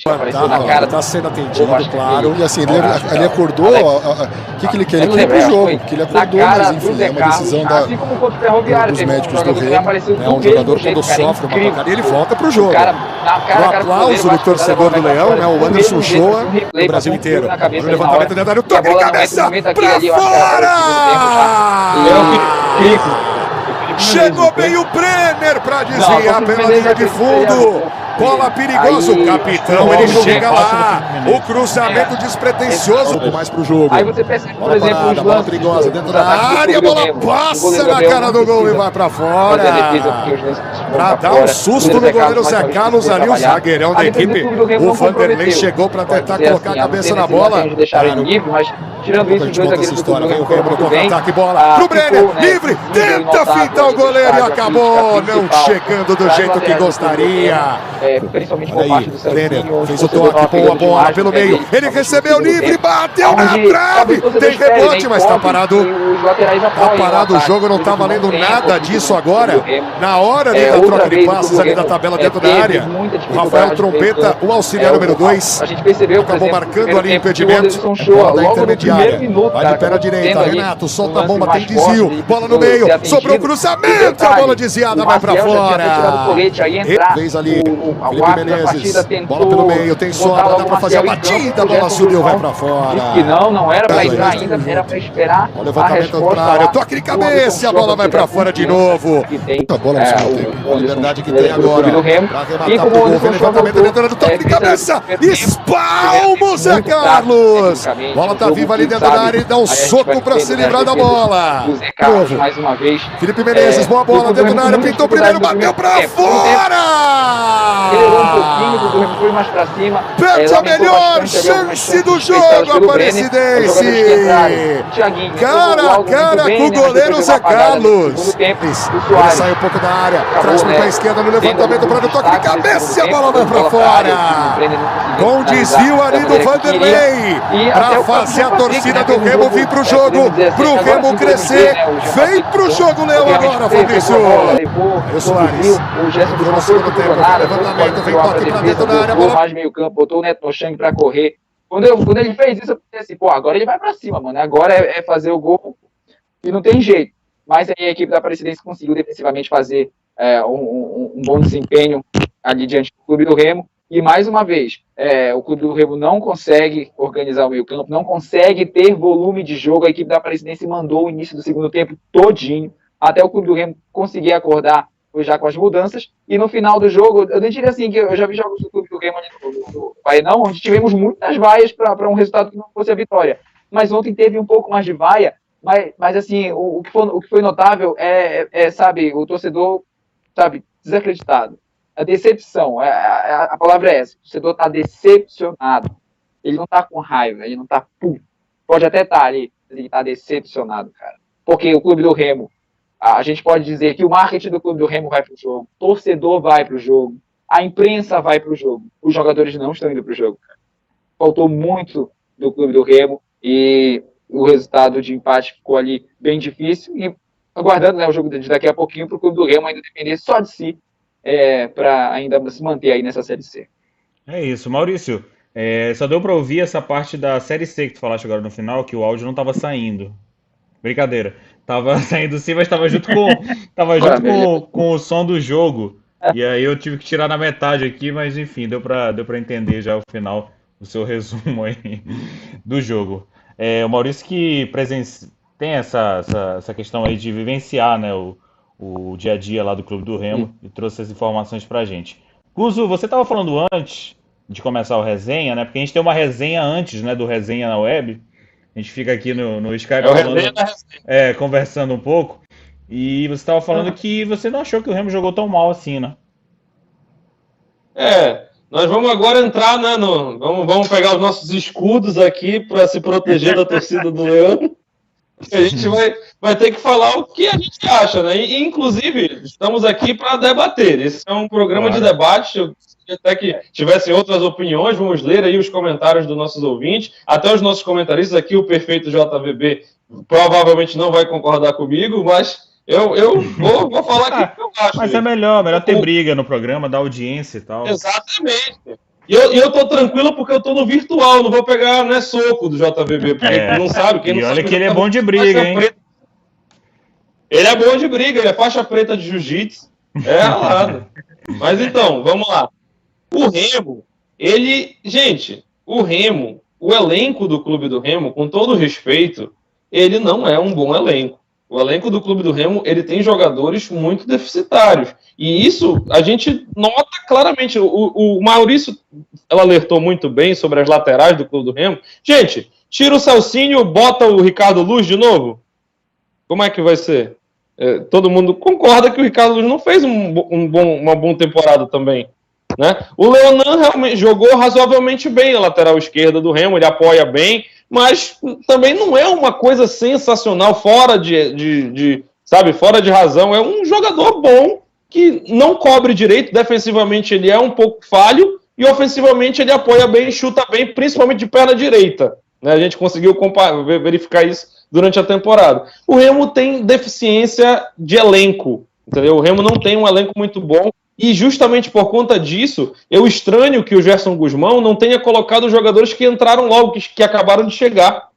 apareceu na cara. Está sendo atendido, claro. E assim, ele acordou, o que ele quer? Ele quer ir pro jogo, porque ele acordou, mas enfim, é uma decisão dos médicos do Remo. Um jogador quando sofre uma pancada, ele volta pro jogo. O aplauso do torcedor do Leão, o Anderson Shoa, no Brasil inteiro. O levantamento dentro da área, toque de cabeça pra fora! Chegou bem o Brenner pra desviar pela linha de fundo. Bola perigosa, o capitão, ele chega lá. O cruzamento despretensioso. Mais pro jogo. Aí você percebe, por exemplo, os bola perigosa dentro da área, a bola passa na cara do gol e vai pra fora. Pra dar um susto no goleiro Zé Carlos ali, o zagueirão da equipe. O Vanderlei chegou pra tentar colocar a cabeça na bola. Tirando isso, os dois zagueiros do Clube do Remo muito bem. Ataque, bola pro Brenner, livre, tenta fintar o goleiro e acabou não chegando do jeito que gostaria. Principalmente por parte do Brenner fez o toque, boa bola pelo meio, ele recebeu livre, bateu na trave, tem rebote, mas tá parado. Tá parado o jogo, não tá valendo nada disso agora. Na hora ali da troca de passes ali da tabela dentro da área, o Rafael Trompeta, o auxiliar número 2, acabou marcando ali impedimento da intermediária. Vai de pé na direita, Renato, solta a bomba, tem desvio, bola no meio, sobrou o cruzamento, a bola desviada, vai pra fora. Fez ali, Felipe Menezes, bola pelo meio, tem sobra, dá pra fazer a batida, a bola subiu, vai pra fora. Que não era pra entrar ainda, era pra esperar o levantamento na área, toque de cabeça, a bola vai pra fora de novo. A bola a liberdade que tem agora, pra arrematar pro gol, vem levantamento dentro do toque de cabeça, espalma o Zé Carlos. Bola tá viva ali dentro da área e dá um soco pra se livrar da bola. Mais uma vez. Felipe Menezes, boa bola dentro da área, pintou primeiro, bateu pra fora! Acelerou um pouquinho, o Remo foi mais pra cima. Perde a melhor chance do jogo, Aparecidense! Cara a cara com o goleiro Zé Carlos. Ele sai um pouco da área, traz pro pé esquerda no levantamento para o toque de cabeça e a bola vai pra fora. Com desvio ali do Vanderlei, pra fazer a torcida do Remo vir pro jogo, pro Remo crescer. Vem pro jogo, Leão, agora, Fabrício. E o Soares. Entrou no segundo tempo, levantamento, vem toque pra dentro da área. Botou mais meio campo, botou o Neto Nochang pra correr. Quando ele fez isso, eu pensei assim, agora ele vai pra cima, mano. Agora é fazer o gol e não tem jeito. Mas aí a equipe da Aparecidense conseguiu defensivamente fazer um bom desempenho ali diante do Clube do Remo. E mais uma vez, o Clube do Remo não consegue organizar o meio campo, não consegue ter volume de jogo. A equipe da Aparecidense mandou o início do segundo tempo todinho. até o Clube do Remo conseguir acordar já com as mudanças, e no final do jogo, eu nem diria assim, que eu já vi jogos do Clube do Remo ali no Baenão, onde tivemos muitas vaias para um resultado que não fosse a vitória, mas ontem teve um pouco mais de vaia, mas assim, o que foi notável sabe, o torcedor, sabe, desacreditado, a decepção, a palavra é essa, o torcedor está decepcionado, ele não está com raiva, ele não está puto, pode até estar ali, mas ele está decepcionado, cara, porque o Clube do Remo, a gente pode dizer que o marketing do Clube do Remo vai para o jogo, o torcedor vai para o jogo, a imprensa vai para o jogo, os jogadores não estão indo para o jogo, cara. Faltou muito do Clube do Remo e o resultado de empate ficou ali bem difícil e aguardando, né, o jogo de daqui a pouquinho para o Clube do Remo ainda depender só de si para ainda se manter aí nessa Série C. É isso, Maurício. Só deu para ouvir essa parte da Série C que tu falaste agora no final, que o áudio não estava saindo. Brincadeira. Tava saindo sim, mas tava junto com o som do jogo. E aí eu tive que tirar na metade aqui, mas enfim, deu pra entender já o final, o seu resumo aí do jogo. O Maurício que tem essa questão aí de vivenciar, né, o dia a dia lá do Clube do Remo e trouxe essas informações pra gente. Cuso, você tava falando antes de começar o resenha, né, porque a gente tem uma resenha antes, né, do Resenha na Web. A gente fica aqui no Skype conversando um pouco. E você estava falando que você não achou que o Remo jogou tão mal assim, né? Nós vamos agora entrar, né? Vamos pegar os nossos escudos aqui para se proteger da torcida do Leão. A gente vai ter que falar o que a gente acha, né? E, inclusive, estamos aqui para debater. Esse é um programa de debate. Eu até que tivessem outras opiniões, vamos ler aí os comentários dos nossos ouvintes, até os nossos comentaristas aqui, o perfeito JVB provavelmente não vai concordar comigo, mas eu vou falar aqui o que eu acho. Mas é melhor ter briga no programa, dar audiência e tal. Exatamente. E eu tô tranquilo porque eu tô no virtual, não vou pegar, né, soco do JVB, porque quem não sabe... Quem não sabe que ele é bom de briga, hein? Ele é bom de briga, ele é faixa preta de jiu-jitsu, ralado. Mas então, vamos lá. O Remo, o elenco do Clube do Remo, com todo respeito, ele não é um bom elenco. O elenco do Clube do Remo, ele tem jogadores muito deficitários. E isso a gente nota claramente. O Maurício, ela alertou muito bem sobre as laterais do Clube do Remo. Gente, tira o Celcinho, bota o Ricardo Luz de novo. Como é que vai ser? Todo mundo concorda que o Ricardo Luz não fez uma boa temporada também. Né? O Leonan realmente jogou razoavelmente bem na lateral esquerda do Remo, ele apoia bem, mas também não é uma coisa sensacional, fora de razão. É um jogador bom que não cobre direito, defensivamente ele é um pouco falho e ofensivamente ele apoia bem, chuta bem, principalmente de perna direita. Né? A gente conseguiu verificar isso durante a temporada. O Remo tem deficiência de elenco, entendeu? O Remo não tem um elenco muito bom. E justamente por conta disso, eu estranho que o Gerson Guzmão não tenha colocado os jogadores que entraram logo, que acabaram de chegar.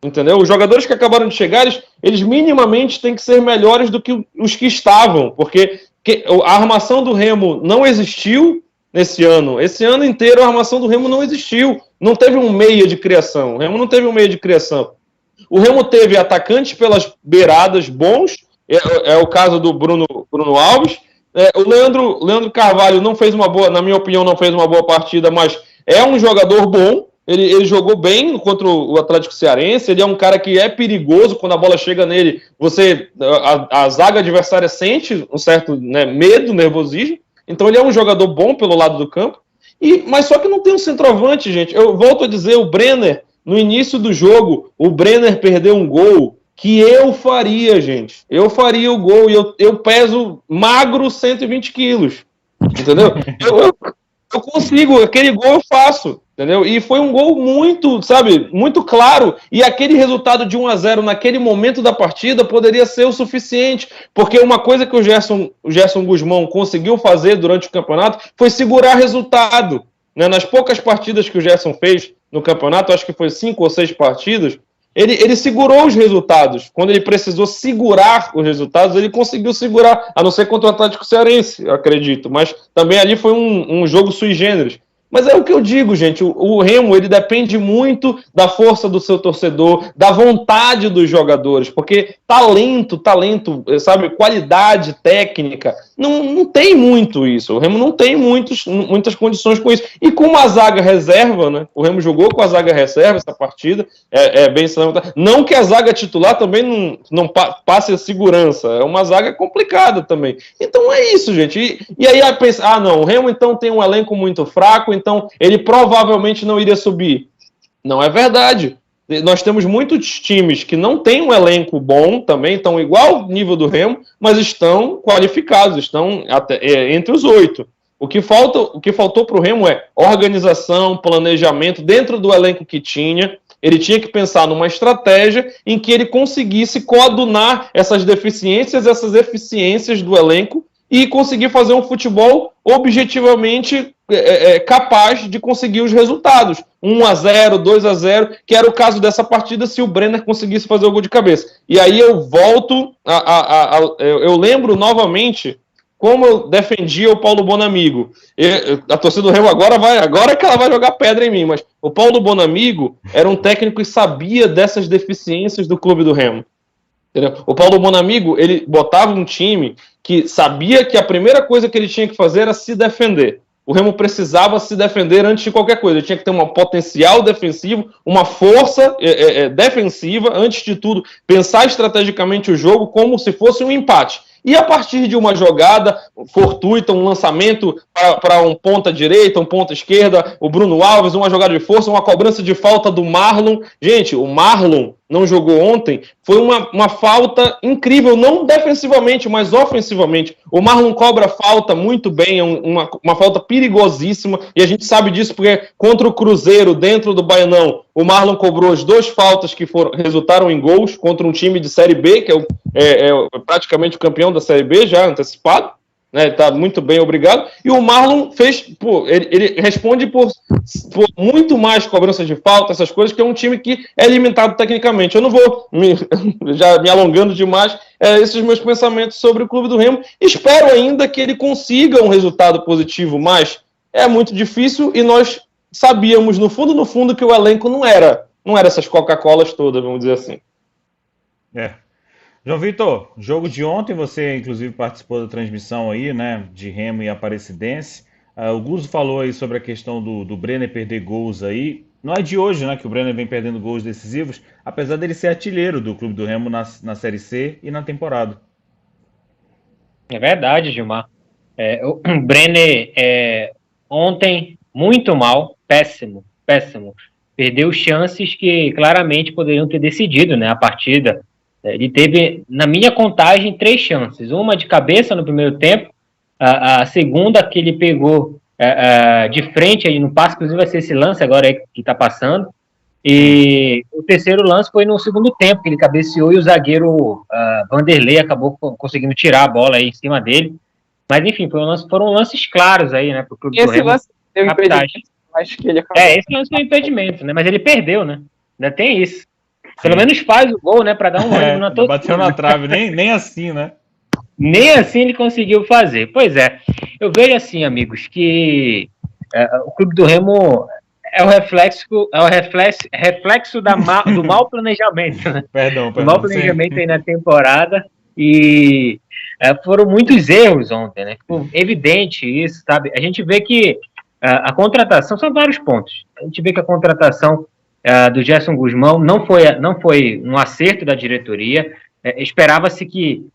Entendeu? Os jogadores que acabaram de chegar, eles minimamente têm que ser melhores do que os que estavam, porque a armação do Remo não existiu nesse ano. Esse ano inteiro a armação do Remo não existiu. Não teve um meia de criação. O Remo não teve um meia de criação. O Remo teve atacantes pelas beiradas bons, é o caso do Bruno Alves. O Leandro Carvalho não fez uma boa, na minha opinião, não fez uma boa partida, mas é um jogador bom, ele jogou bem contra o Atlético Cearense, ele é um cara que é perigoso, quando a bola chega nele, a zaga adversária sente um certo, né, medo, nervosismo, então ele é um jogador bom pelo lado do campo, mas só que não tem um centroavante, gente. Eu volto a dizer, o Brenner, no início do jogo, o Brenner perdeu um gol que eu faria, gente. Eu faria o gol e eu peso magro 120 quilos. Entendeu? Eu consigo, aquele gol eu faço. Entendeu? E foi um gol muito, muito claro. E aquele resultado de 1-0 naquele momento da partida poderia ser o suficiente. Porque uma coisa que o Gerson Guzmão conseguiu fazer durante o campeonato foi segurar resultado. Né? Nas poucas partidas que o Gerson fez no campeonato, acho que foi 5 ou 6 partidas, ele segurou os resultados. Quando ele precisou segurar os resultados, ele conseguiu segurar, a não ser contra o Atlético Cearense, eu acredito. Mas também ali foi um jogo sui generis. Mas é o que eu digo, gente, o Remo, ele depende muito da força do seu torcedor, da vontade dos jogadores, porque talento, sabe, qualidade técnica, não tem muito isso. O Remo não tem muitas condições com isso. E com uma zaga reserva, né? O Remo jogou com a zaga reserva essa partida, bem não que a zaga titular também não passe a segurança, é uma zaga complicada também. Então é isso, gente. E aí pensa, não, o Remo então tem um elenco muito fraco, então ele provavelmente não iria subir. Não é verdade. Nós temos muitos times que não têm um elenco bom também, estão igual ao nível do Remo, mas estão qualificados, estão entre os 8. O que faltou para o Remo é organização, planejamento dentro do elenco que tinha. Ele tinha que pensar numa estratégia em que ele conseguisse coadunar essas deficiências, essas eficiências do elenco e conseguir fazer um futebol objetivamente capaz de conseguir os resultados. 1-0, 2-0, que era o caso dessa partida se o Brenner conseguisse fazer o gol de cabeça. E aí eu volto, eu lembro novamente como eu defendia o Paulo Bonamigo. A torcida do Remo agora que ela vai jogar pedra em mim, mas o Paulo Bonamigo era um técnico que sabia dessas deficiências do clube do Remo. Entendeu? O Paulo Bonamigo, ele botava um time que sabia que a primeira coisa que ele tinha que fazer era se defender. O Remo precisava se defender antes de qualquer coisa. Ele tinha que ter um potencial defensivo, uma força defensiva, antes de tudo, pensar estrategicamente o jogo como se fosse um empate. E a partir de uma jogada fortuita, um lançamento para um ponta direita, um ponta esquerda, o Bruno Alves, uma jogada de força, uma cobrança de falta do Marlon. Gente, o Marlon não jogou ontem, foi uma falta incrível, não defensivamente, mas ofensivamente. O Marlon cobra falta muito bem, uma falta perigosíssima, e a gente sabe disso porque contra o Cruzeiro, dentro do Baianão, o Marlon cobrou as 2 faltas que resultaram em gols contra um time de Série B, que é praticamente o campeão da Série B, já antecipado. Ele está muito bem, obrigado. E o Marlon fez, ele responde por muito mais cobrança de falta, essas coisas, que é um time que é limitado tecnicamente. Eu não vou já me alongando demais, esses meus pensamentos sobre o Clube do Remo. Espero ainda que ele consiga um resultado positivo, mas é muito difícil e nós sabíamos, no fundo, que o elenco não era essas Coca-Colas todas, vamos dizer assim. João Vitor, jogo de ontem, você inclusive participou da transmissão aí, né, de Remo e Aparecidense. O Guzo falou aí sobre a questão do Brenner perder gols aí. Não é de hoje, né, que o Brenner vem perdendo gols decisivos, apesar dele ser artilheiro do Clube do Remo na Série C e na temporada. É verdade, Gilmar. O Brenner ontem muito mal, péssimo. Perdeu chances que claramente poderiam ter decidido, né, a partida. Ele teve, na minha contagem, 3 chances. Uma de cabeça no primeiro tempo, a segunda que ele pegou de frente, aí no passe, inclusive vai ser esse lance agora aí que está passando. E o terceiro lance foi no segundo tempo, que ele cabeceou e o zagueiro Vanderlei acabou conseguindo tirar a bola aí em cima dele. Mas enfim, foram lances claros aí, né, pro Clube do Remo. Lance deu impedimento, acho que ele acabou. Esse lance foi um impedimento, né, mas ele perdeu, né, ainda tem isso. Pelo menos faz o gol, né, para dar um ânimo na torcida. Bateu na trave, nem assim, né? Nem assim ele conseguiu fazer. Pois é, eu vejo assim, amigos, que o Clube do Remo é o reflexo do mau planejamento, né? Perdão. Do mau planejamento aí na temporada, e foram muitos erros ontem, né? Ficou evidente isso, sabe? A gente vê que a contratação, são vários pontos. A gente vê que a contratação do Gerson Guzmão não foi um acerto da diretoria. Esperava-se que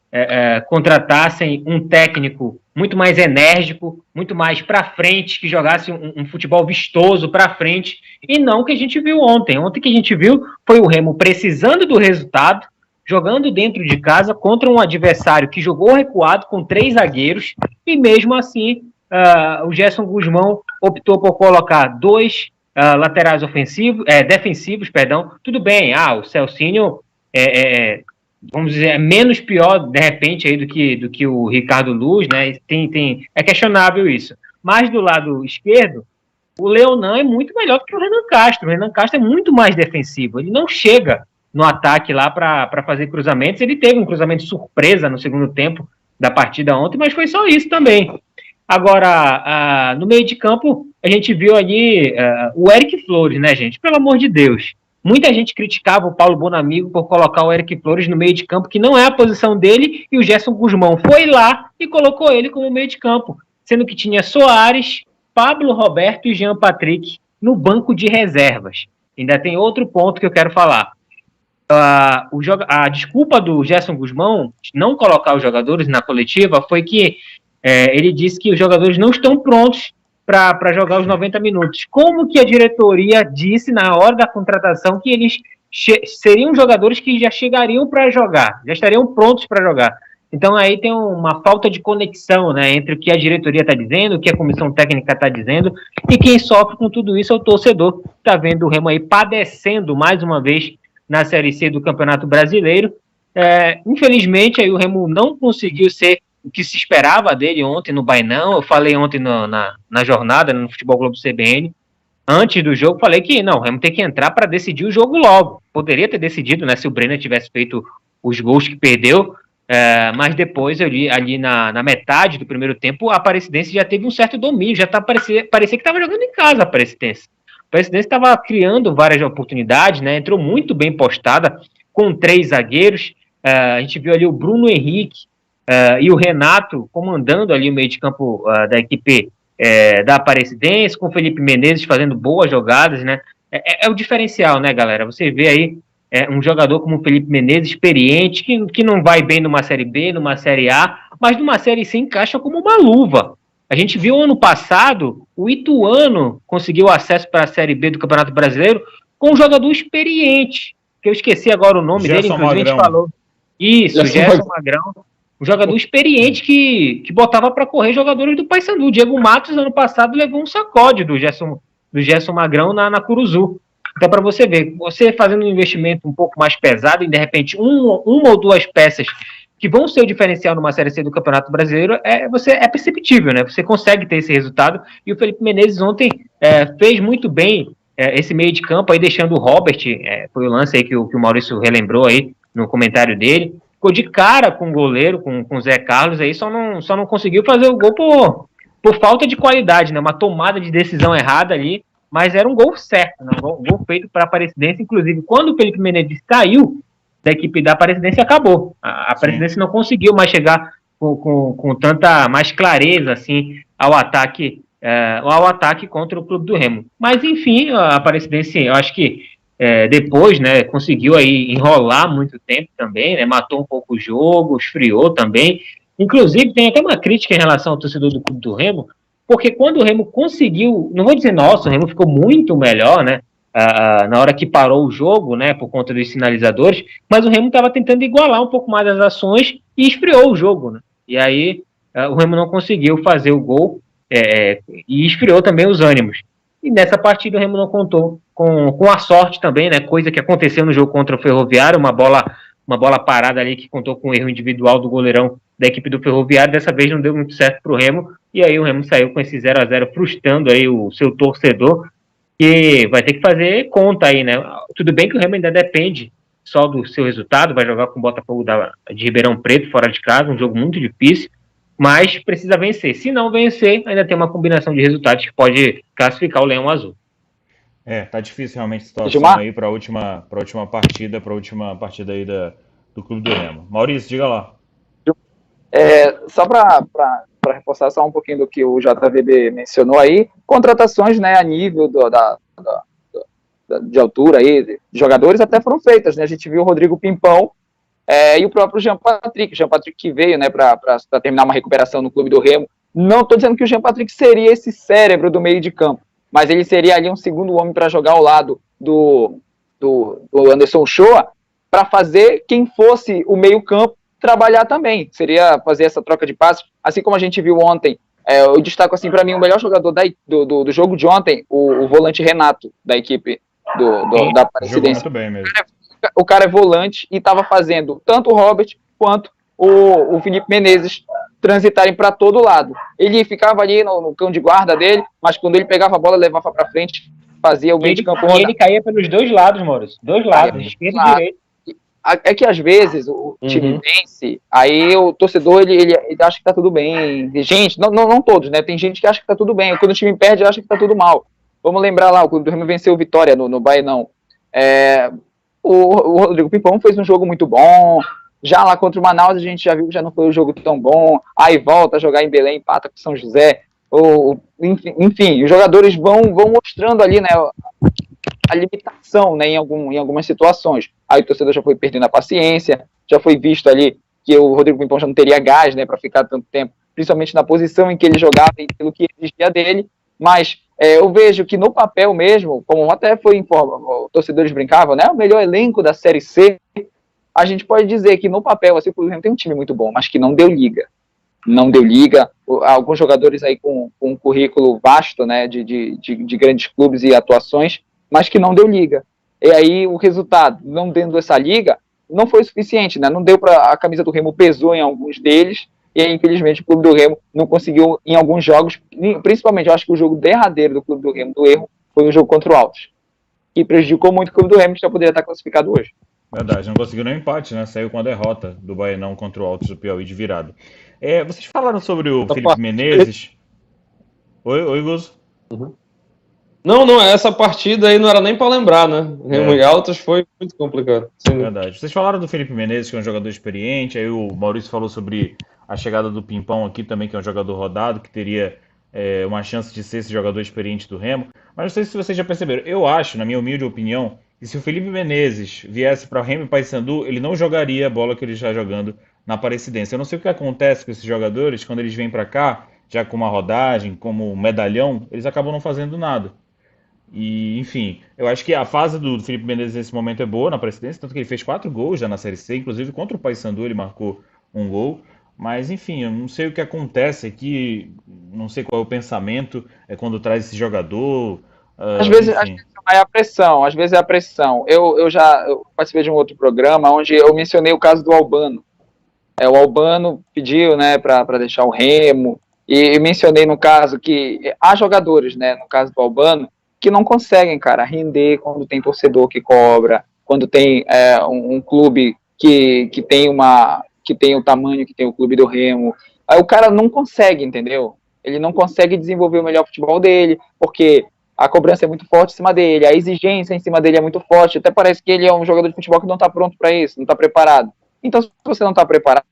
contratassem um técnico muito mais enérgico, muito mais para frente, que jogasse um futebol vistoso para frente, e não o que a gente viu ontem. Ontem que a gente viu foi o Remo precisando do resultado, jogando dentro de casa contra um adversário que jogou recuado com 3 zagueiros, e mesmo assim o Gerson Guzmão optou por colocar 2 laterais defensivos. Tudo bem, o Celcinho vamos dizer, menos pior, de repente, aí, do que o Ricardo Luz, né? É questionável isso. Mas do lado esquerdo, o Leonan é muito melhor do que o Renan Castro. O Renan Castro é muito mais defensivo. Ele não chega no ataque lá para fazer cruzamentos. Ele teve um cruzamento surpresa no segundo tempo da partida ontem, mas foi só isso também. Agora, no meio de campo, a gente viu ali o Eric Flores, né, gente? Pelo amor de Deus. Muita gente criticava o Paulo Bonamigo por colocar o Eric Flores no meio de campo, que não é a posição dele, e o Gerson Guzmão foi lá e colocou ele como meio de campo, sendo que tinha Soares, Pablo Roberto e Jean Patrick no banco de reservas. Ainda tem outro ponto que eu quero falar. A desculpa do Gerson Guzmão não colocar os jogadores na coletiva foi que ele disse que os jogadores não estão prontos para jogar os 90 minutos. Como que a diretoria disse na hora da contratação que eles seriam jogadores que já chegariam para jogar, já estariam prontos para jogar? Então aí tem uma falta de conexão, né, entre o que a diretoria está dizendo, o que a comissão técnica está dizendo, e quem sofre com tudo isso é o torcedor, que está vendo o Remo aí padecendo mais uma vez na Série C do Campeonato Brasileiro. Infelizmente aí o Remo não conseguiu ser o que se esperava dele ontem no Bainão. Eu falei ontem na jornada, no Futebol Globo CBN, antes do jogo, falei que não, o Remo tem que entrar para decidir o jogo logo. Poderia ter decidido, né, se o Brenner tivesse feito os gols que perdeu, mas depois, ali na metade do primeiro tempo, a Aparecidense já teve um certo domínio, parecia que estava jogando em casa a Aparecidense. A Aparecidense estava criando várias oportunidades, né, entrou muito bem postada, com 3 zagueiros. A gente viu ali o Bruno Henrique e o Renato comandando ali o meio de campo da equipe da Aparecidense, com o Felipe Menezes fazendo boas jogadas, né? É o diferencial, né, galera? Você vê aí um jogador como o Felipe Menezes, experiente, que não vai bem numa Série B, numa Série A, mas numa Série C encaixa como uma luva. A gente viu ano passado, o Ituano conseguiu acesso para a Série B do Campeonato Brasileiro com um jogador experiente, que eu esqueci agora o nome dele, inclusive Magrão. A gente falou. Isso, Gerson Magrão. Um jogador experiente que botava para correr jogadores do Paysandu. O Diego Matos, ano passado, levou um sacode do Gerson Magrão na Curuzu. Então, para você ver, você fazendo um investimento um pouco mais pesado e, de repente, uma ou duas peças que vão ser o diferencial numa Série C do Campeonato Brasileiro, é perceptível, né? Você consegue ter esse resultado. E o Felipe Menezes ontem fez muito bem esse meio de campo, aí deixando o Robert, foi o lance aí que o Maurício relembrou aí no comentário dele. Ficou de cara com o goleiro, com o Zé Carlos, aí só não conseguiu fazer o gol por falta de qualidade, né? Uma tomada de decisão errada ali, mas era um gol certo, né? Um gol feito para a Aparecidense. Inclusive, quando o Felipe Menezes saiu da equipe da Aparecidense, acabou. A Aparecidense não conseguiu mais chegar com tanta mais clareza assim, ao ataque contra o Clube do Remo. Mas, enfim, a Aparecidense, eu acho que depois, né, conseguiu aí enrolar muito tempo também, né, matou um pouco o jogo, esfriou também. Inclusive, tem até uma crítica em relação ao torcedor do Clube do Remo, porque quando o Remo conseguiu, não vou dizer nossa, o Remo ficou muito melhor, né, na hora que parou o jogo, né, por conta dos sinalizadores, mas o Remo estava tentando igualar um pouco mais as ações e esfriou o jogo, né, e aí o Remo não conseguiu fazer o gol e esfriou também os ânimos. E nessa partida o Remo não contou com a sorte também, né? Coisa que aconteceu no jogo contra o Ferroviário, uma bola parada ali que contou com o erro individual do goleirão da equipe do Ferroviário. Dessa vez não deu muito certo para o Remo, e aí o Remo saiu com esse 0-0, frustrando aí o seu torcedor, que vai ter que fazer conta aí, né? Tudo bem que o Remo ainda depende só do seu resultado, vai jogar com o Botafogo de Ribeirão Preto, fora de casa, um jogo muito difícil, mas precisa vencer. Se não vencer, ainda tem uma combinação de resultados que pode classificar o Leão Azul. Tá difícil realmente a situação aí para a última partida aí do Clube do Remo. Maurício, diga lá. Só para reforçar só um pouquinho do que o JVB mencionou aí, contratações, né, a nível de altura aí, de jogadores até foram feitas, né? A gente viu o Rodrigo Pimpão e o próprio Jean Patrick que veio, né, para terminar uma recuperação no Clube do Remo. Não estou dizendo que o Jean Patrick seria esse cérebro do meio de campo, mas ele seria ali um segundo homem para jogar ao lado do Anderson Shoa, para fazer quem fosse o meio campo trabalhar também. Seria fazer essa troca de passes, assim como a gente viu ontem. Eu destaco assim para mim o melhor jogador do jogo de ontem, o volante Renato, da equipe da Aparecidense. Jogou muito bem mesmo. O cara é volante e estava fazendo tanto o Robert quanto o Felipe Menezes transitarem para todo lado. Ele ficava ali no cão de guarda dele, mas quando ele pegava a bola, levava para frente, fazia o meio de campo rodar. E ele caía pelos dois lados, Maurício. Dois lados, esquerdo e direito. é que às vezes o time vence, aí o torcedor ele acha que tá tudo bem. Gente, não todos, né? Tem gente que acha que tá tudo bem. Quando o time perde, acha que tá tudo mal. Vamos lembrar lá, o Clube do Remo venceu o Vitória no Baenão. O Rodrigo Pimpão fez um jogo muito bom. Já lá contra o Manaus, a gente já viu que já não foi um jogo tão bom. Aí volta a jogar em Belém, empata com São José. Enfim, os jogadores vão mostrando ali, né, a limitação, né, em algumas situações. Aí o torcedor já foi perdendo a paciência, já foi visto ali que o Rodrigo Pimpão já não teria gás, né, para ficar tanto tempo, principalmente na posição em que ele jogava e pelo que exigia dele. Mas eu vejo que no papel mesmo, como até foi informado, os torcedores brincavam, né, o melhor elenco da Série C, a gente pode dizer que no papel, assim, o Clube do Remo tem um time muito bom, mas que não deu liga. Não deu liga. Alguns jogadores aí com um currículo vasto, né, de grandes clubes e atuações, mas que não deu liga. E aí o resultado, não dando essa liga, não foi o suficiente, né? Não deu para a camisa do Remo, pesou em alguns deles, e aí, infelizmente, o Clube do Remo não conseguiu em alguns jogos, principalmente, eu acho que o jogo derradeiro do Clube do Remo, do erro, foi o jogo contra o Altos, que prejudicou muito o Clube do Remo, que já poderia estar classificado hoje. Verdade, não conseguiu nem empate, né? Saiu com a derrota do Baenão contra o Altos do Piauí de virada. Vocês falaram sobre o Felipe Menezes. Oi, Guzo. Não, essa partida aí não era nem para lembrar, né? Remo e Altos foi muito complicado. Sim. Verdade. Vocês falaram do Felipe Menezes, que é um jogador experiente, aí o Maurício falou sobre a chegada do Pimpão aqui também, que é um jogador rodado, que teria uma chance de ser esse jogador experiente do Remo. Mas não sei se vocês já perceberam. Eu acho, na minha humilde opinião, que se o Felipe Menezes viesse para o Remo e Paysandu, ele não jogaria a bola que ele está jogando na Aparecidense. Eu não sei o que acontece com esses jogadores, quando eles vêm para cá, já com uma rodagem, como medalhão, eles acabam não fazendo nada. E, enfim, eu acho que a fase do Felipe Menezes nesse momento é boa na Aparecidense, tanto que ele fez 4 gols já na Série C, inclusive contra o Paysandu ele marcou um gol. Mas, enfim, eu não sei o que acontece aqui, não sei qual é o pensamento quando traz esse jogador. Às vezes é a pressão, às vezes é a pressão. Eu participei de um outro programa onde eu mencionei o caso do Albano. O Albano pediu, né, para deixar o Remo, e mencionei no caso que há jogadores, né, no caso do Albano, que não conseguem, cara, render quando tem torcedor que cobra, quando tem um clube que tem o tamanho que tem o Clube do Remo. Aí o cara não consegue, entendeu? Ele não consegue desenvolver o melhor futebol dele, porque a cobrança é muito forte em cima dele, a exigência em cima dele é muito forte, até parece que ele é um jogador de futebol que não está pronto para isso, não está preparado. Então, se você não está preparado,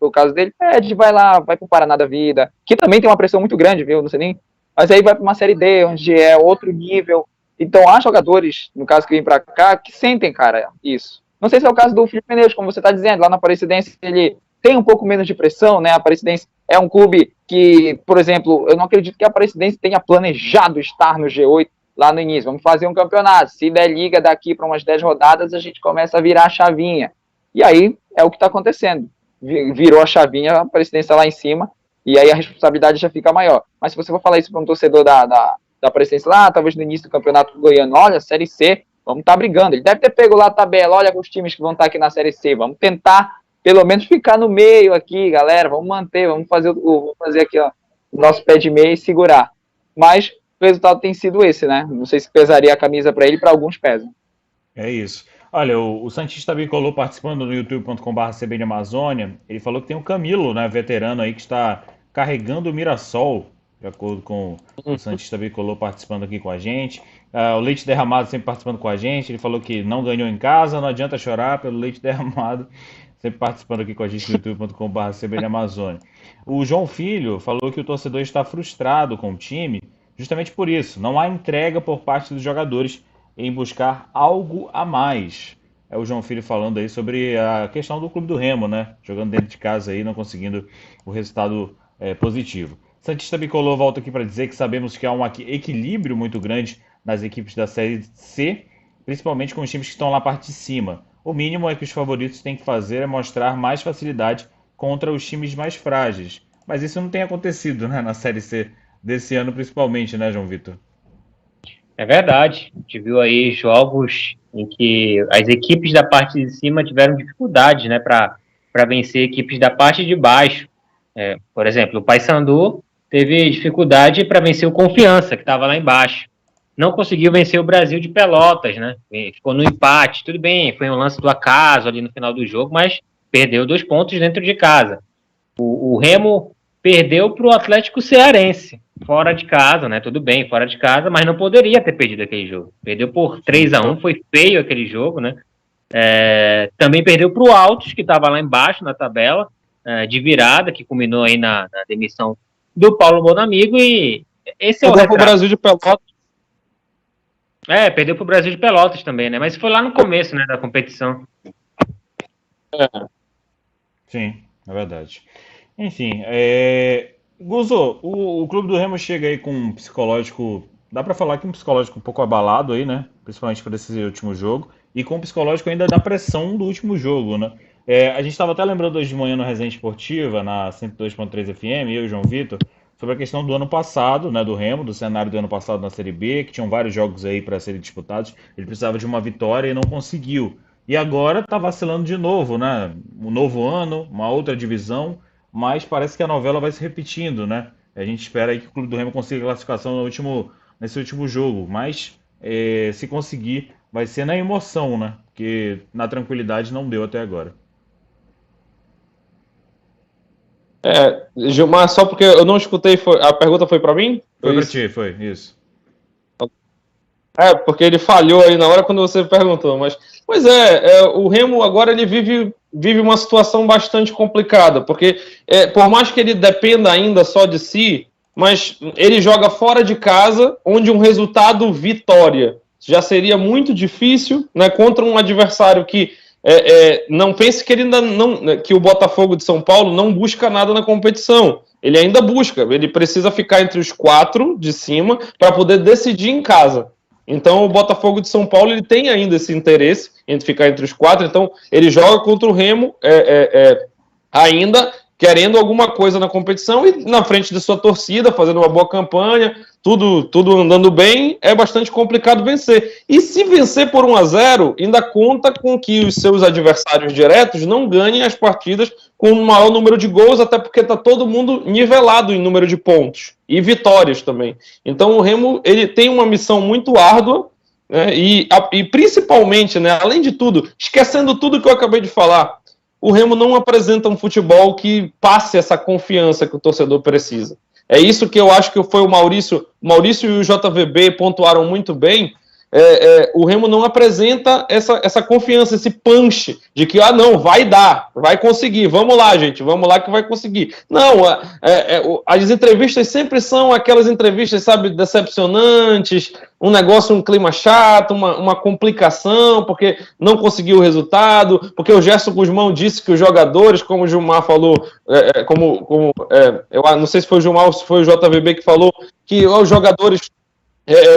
no caso dele, pede, vai lá, vai pro Paraná da vida, que também tem uma pressão muito grande, viu, não sei nem, mas aí vai para uma Série D, onde é outro nível. Então, há jogadores, no caso que vêm para cá, que sentem, cara, isso. Não sei se é o caso do Felipe Menezes, como você está dizendo, lá na Aparecidense ele tem um pouco menos de pressão, né? A Aparecidense é um clube que, por exemplo, eu não acredito que a Aparecidense tenha planejado estar no G8 lá no início. Vamos fazer um campeonato. Se der liga daqui para umas 10 rodadas, a gente começa a virar a chavinha. E aí é o que está acontecendo. Virou a chavinha, a Aparecidense lá em cima, e aí a responsabilidade já fica maior. Mas se você for falar isso para um torcedor da Aparecidense lá, talvez no início do campeonato goiano, olha, Série C, vamos estar brigando. Ele deve ter pego lá a tabela, olha os times que vão estar aqui na Série C, vamos tentar pelo menos ficar no meio aqui, galera, vamos manter, vamos fazer aqui, ó, o nosso pé de meia e segurar. Mas o resultado tem sido esse, né? Não sei se pesaria a camisa para ele, para alguns pesam. É isso. Olha, o Santista Bicolor participando no youtube.com/CBN Amazônia, ele falou que tem o Camilo, né, veterano aí, que está carregando o Mirassol, de acordo com o Santista Bicolor participando aqui com a gente. O Leite Derramado sempre participando com a gente, ele falou que não ganhou em casa, não adianta chorar pelo Leite Derramado, sempre participando aqui com a gente no youtube.com/CBN Amazônia. O João Filho falou que o torcedor está frustrado com o time, justamente por isso, não há entrega por parte dos jogadores em buscar algo a mais. É o João Filho falando aí sobre a questão do Clube do Remo, né? Jogando dentro de casa aí, não conseguindo o resultado positivo. Santista Bicolor volta aqui para dizer que sabemos que há um equilíbrio muito grande nas equipes da Série C, principalmente com os times que estão lá na parte de cima. O mínimo é que os favoritos têm que fazer é mostrar mais facilidade contra os times mais frágeis. Mas isso não tem acontecido, né, na Série C desse ano, principalmente, né, João Vitor? É verdade. A gente viu aí jogos em que as equipes da parte de cima tiveram dificuldade, né, para vencer equipes da parte de baixo. Por exemplo, o Paysandu teve dificuldade para vencer o Confiança, que estava lá embaixo. não conseguiu vencer o Brasil de Pelotas, né? Ficou no empate, tudo bem, foi um lance do acaso ali no final do jogo, mas perdeu 2 pontos dentro de casa. O Remo perdeu para o Atlético Cearense, fora de casa, né? Tudo bem, fora de casa, mas não poderia ter perdido aquele jogo. Perdeu por 3-1, foi feio aquele jogo, né? Também perdeu para o Altos, que estava lá embaixo na tabela, de virada, que culminou aí na demissão do Paulo Bonamigo, e esse é o retrato. Brasil de Pelotas. Perdeu para o Brasil de Pelotas também, né? Mas foi lá no começo, né, da competição. Sim, é verdade. Enfim, Guzo, o Clube do Remo chega aí com um psicológico, dá pra falar que um psicológico um pouco abalado aí, né? Principalmente para esse último jogo, e com um psicológico ainda da pressão do último jogo, né? A gente estava até lembrando hoje de manhã no Resenha Esportiva, na 102.3 FM, eu e o João Vitor, sobre a questão do ano passado, né, do Remo, do cenário do ano passado na Série B, que tinham vários jogos aí para serem disputados, ele precisava de uma vitória e não conseguiu. E agora está vacilando de novo, né? Um novo ano, uma outra divisão, mas parece que a novela vai se repetindo, né? A gente espera aí que o Clube do Remo consiga classificação nesse último jogo, mas se conseguir, vai ser na emoção, né? Porque na tranquilidade não deu até agora. Gilmar, só porque eu não escutei, a pergunta foi para mim? Foi para ti, foi, isso. Porque ele falhou aí na hora quando você perguntou, mas... Pois o Remo agora ele vive uma situação bastante complicada, porque por mais que ele dependa ainda só de si, mas ele joga fora de casa, onde um resultado vitória já seria muito difícil, né, contra um adversário que não pense que ele ainda não, que o Botafogo de São Paulo não busca nada na competição. Ele ainda busca, ele precisa ficar entre os 4 de cima para poder decidir em casa. Então o Botafogo de São Paulo ele tem ainda esse interesse em ficar entre os 4, então ele joga contra o Remo ainda querendo alguma coisa na competição e na frente de sua torcida, fazendo uma boa campanha, tudo andando bem, é bastante complicado vencer. E se vencer por 1-0, ainda conta com que os seus adversários diretos não ganhem as partidas com o maior número de gols, até porque está todo mundo nivelado em número de pontos e vitórias também. Então o Remo ele tem uma missão muito árdua, né, e principalmente, né, além de tudo, esquecendo tudo que eu acabei de falar, o Remo não apresenta um futebol que passe essa confiança que o torcedor precisa. É isso que eu acho que foi o Maurício e o JVB pontuaram muito bem. O Remo não apresenta essa confiança, esse punch de que, não, vai dar, vai conseguir, vamos lá, gente, vamos lá que vai conseguir. Não, as entrevistas sempre são aquelas entrevistas, sabe, decepcionantes, um clima chato, uma complicação, porque não conseguiu o resultado, porque o Gerson Guzmão disse que os jogadores, como o Gilmar falou, eu não sei se foi o Gilmar ou se foi o JVB que falou, que os jogadores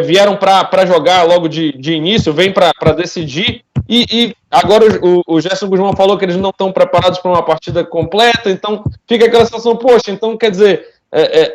vieram para jogar logo de início, vem para decidir, e agora o Gerson Guzmão falou que eles não estão preparados para uma partida completa, então fica aquela sensação, poxa, então quer dizer,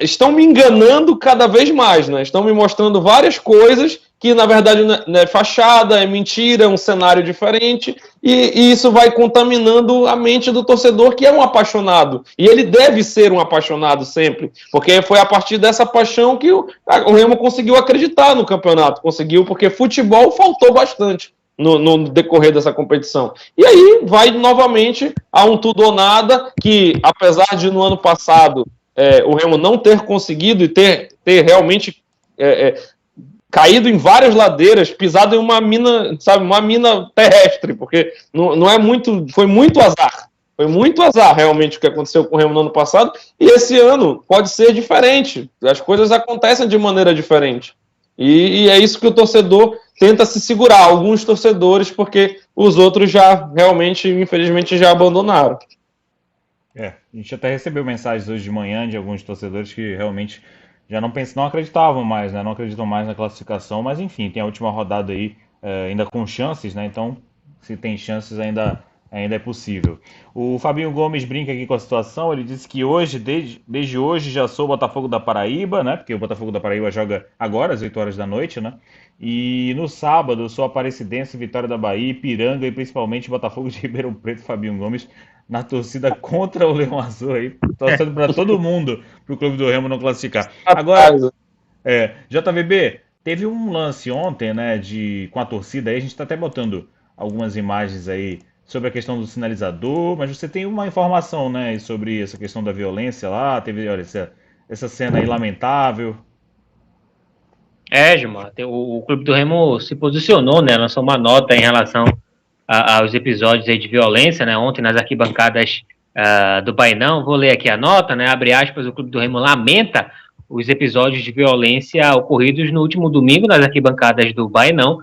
estão me enganando cada vez mais, né? Estão me mostrando várias coisas que na verdade é fachada, é mentira, é um cenário diferente, e isso vai contaminando a mente do torcedor que é um apaixonado, e ele deve ser um apaixonado sempre, porque foi a partir dessa paixão que o Remo conseguiu acreditar no campeonato, conseguiu, porque futebol faltou bastante no decorrer dessa competição. E aí vai novamente a um tudo ou nada, que apesar de no ano passado o Remo não ter conseguido e ter realmente caído em várias ladeiras, pisado em uma mina, sabe, uma mina terrestre, porque não é muito, foi muito azar. Foi muito azar, realmente, o que aconteceu com o Remo no ano passado, e esse ano pode ser diferente. As coisas acontecem de maneira diferente. E é isso que o torcedor tenta se segurar, alguns torcedores, porque os outros já, realmente, infelizmente, já abandonaram. A gente até recebeu mensagens hoje de manhã de alguns torcedores que realmente já não acreditavam mais, né? Não acreditam mais na classificação, mas enfim, tem a última rodada aí ainda com chances, né? Então, se tem chances, ainda é possível. O Fabinho Gomes brinca aqui com a situação, ele disse que hoje, desde hoje, já sou o Botafogo da Paraíba, né? Porque o Botafogo da Paraíba joga agora, às 8 horas da noite, né? E no sábado, sou Aparecidense, Vitória da Bahia, Ipiranga e principalmente Botafogo de Ribeirão Preto, Fabinho Gomes, na torcida contra o Leão Azul aí, torcendo para todo mundo, para o Clube do Remo não classificar. Agora, JVB, teve um lance ontem, né, com a torcida aí, a gente está até botando algumas imagens aí sobre a questão do sinalizador, mas você tem uma informação, né, sobre essa questão da violência lá, teve, olha, essa cena aí lamentável. Gilmar, o Clube do Remo se posicionou, né, lançou uma nota em relação aos episódios aí de violência, né, ontem nas arquibancadas do Bainão. Vou ler aqui a nota, né, abre aspas, o Clube do Remo lamenta os episódios de violência ocorridos no último domingo nas arquibancadas do Bainão,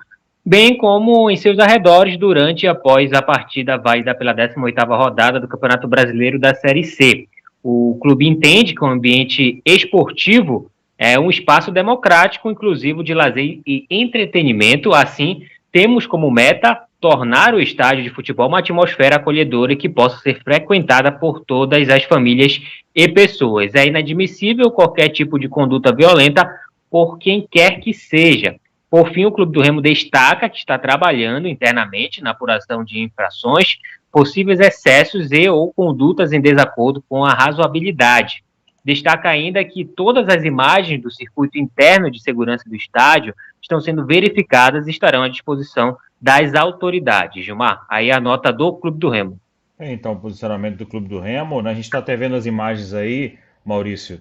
bem como em seus arredores durante e após a partida válida pela 18ª rodada do Campeonato Brasileiro da Série C. O clube entende que o ambiente esportivo é um espaço democrático, inclusivo de lazer e entretenimento. Assim, temos como meta tornar o estádio de futebol uma atmosfera acolhedora e que possa ser frequentada por todas as famílias e pessoas. É inadmissível qualquer tipo de conduta violenta por quem quer que seja. Por fim, o Clube do Remo destaca que está trabalhando internamente na apuração de infrações, possíveis excessos e ou condutas em desacordo com a razoabilidade. Destaca ainda que todas as imagens do circuito interno de segurança do estádio estão sendo verificadas e estarão à disposição das autoridades. Gilmar, aí a nota do Clube do Remo. Então, o posicionamento do Clube do Remo, né? A gente está até vendo as imagens aí, Maurício,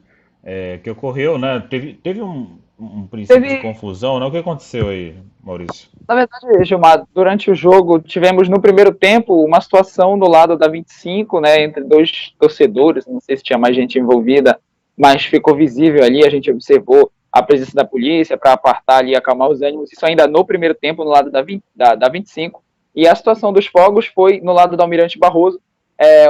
que ocorreu, né? Teve um princípio de confusão, né? O que aconteceu aí, Maurício? Na verdade, Gilmar, durante o jogo tivemos no primeiro tempo uma situação do lado da 25, né, entre dois torcedores, não sei se tinha mais gente envolvida, mas ficou visível ali, a gente observou a presença da polícia para apartar ali, acalmar os ânimos, isso ainda no primeiro tempo no lado da 25, e a situação dos fogos foi no lado da Almirante Barroso.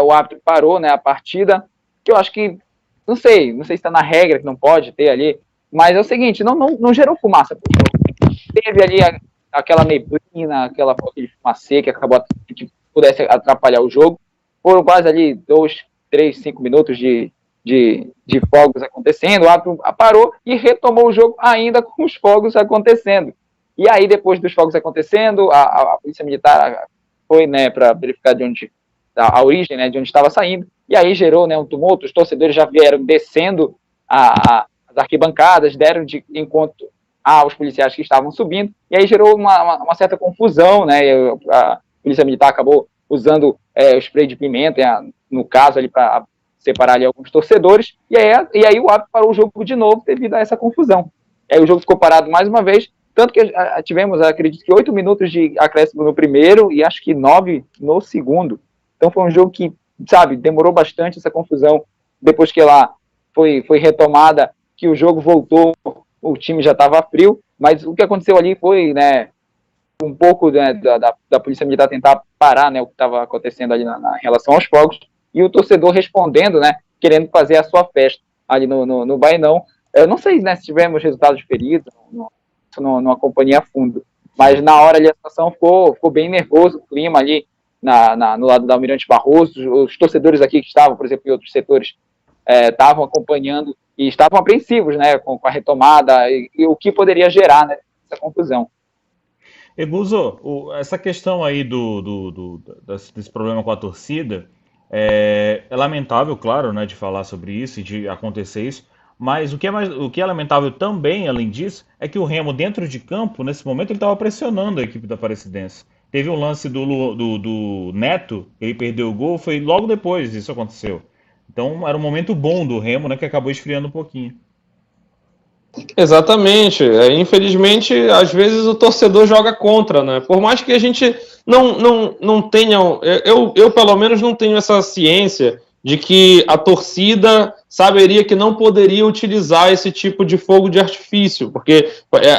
O árbitro parou, né, a partida, que eu acho que, não sei se está na regra, que não pode ter ali, mas é o seguinte, não gerou fumaça pro jogo. Teve ali aquela neblina, aquele fumacê que acabou que pudesse atrapalhar o jogo. Foram quase ali 2, 3, 5 minutos de fogos acontecendo. O árbitro parou e retomou o jogo ainda com os fogos acontecendo. E aí, depois dos fogos acontecendo, a Polícia Militar foi, né, para verificar de onde a origem, né, de onde estava saindo. E aí gerou, né, um tumulto. Os torcedores já vieram descendo as arquibancadas, deram de encontro aos policiais que estavam subindo, e aí gerou uma certa confusão, né? A Polícia Militar acabou usando o spray de pimenta, no caso, ali para separar ali alguns torcedores, e aí o árbitro parou o jogo de novo devido a essa confusão. Aí o jogo ficou parado mais uma vez, tanto que tivemos, acredito que 8 minutos de acréscimo no primeiro e acho que 9 no segundo. Então foi um jogo que, sabe, demorou bastante essa confusão. Depois que ela foi retomada, que o jogo voltou, o time já estava frio, mas o que aconteceu ali foi, né, um pouco, né, da Polícia Militar tentar parar, né, o que estava acontecendo ali na relação aos fogos, e o torcedor respondendo, né, querendo fazer a sua festa ali no Bainão. Eu não sei, né, se tivemos resultados feridos, não acompanhei a fundo, mas na hora ali a situação ficou bem nervoso, o clima ali no lado da Almirante Barroso. Os torcedores aqui que estavam, por exemplo, em outros setores, estavam acompanhando e estavam apreensivos, né, com a retomada e o que poderia gerar, né, essa confusão. Eguzo, essa questão aí desse problema com a torcida é lamentável, claro, né, de falar sobre isso e de acontecer isso, mas o que é lamentável também, além disso, é que o Remo, dentro de campo, nesse momento, ele estava pressionando a equipe da Aparecidense. Teve um lance do Neto, ele perdeu o gol, foi logo depois isso aconteceu. Então era um momento bom do Remo, né, que acabou esfriando um pouquinho. Exatamente. Infelizmente, às vezes o torcedor joga contra, né? Por mais que a gente não tenha... Eu pelo menos não tenho essa ciência de que a torcida saberia que não poderia utilizar esse tipo de fogo de artifício, porque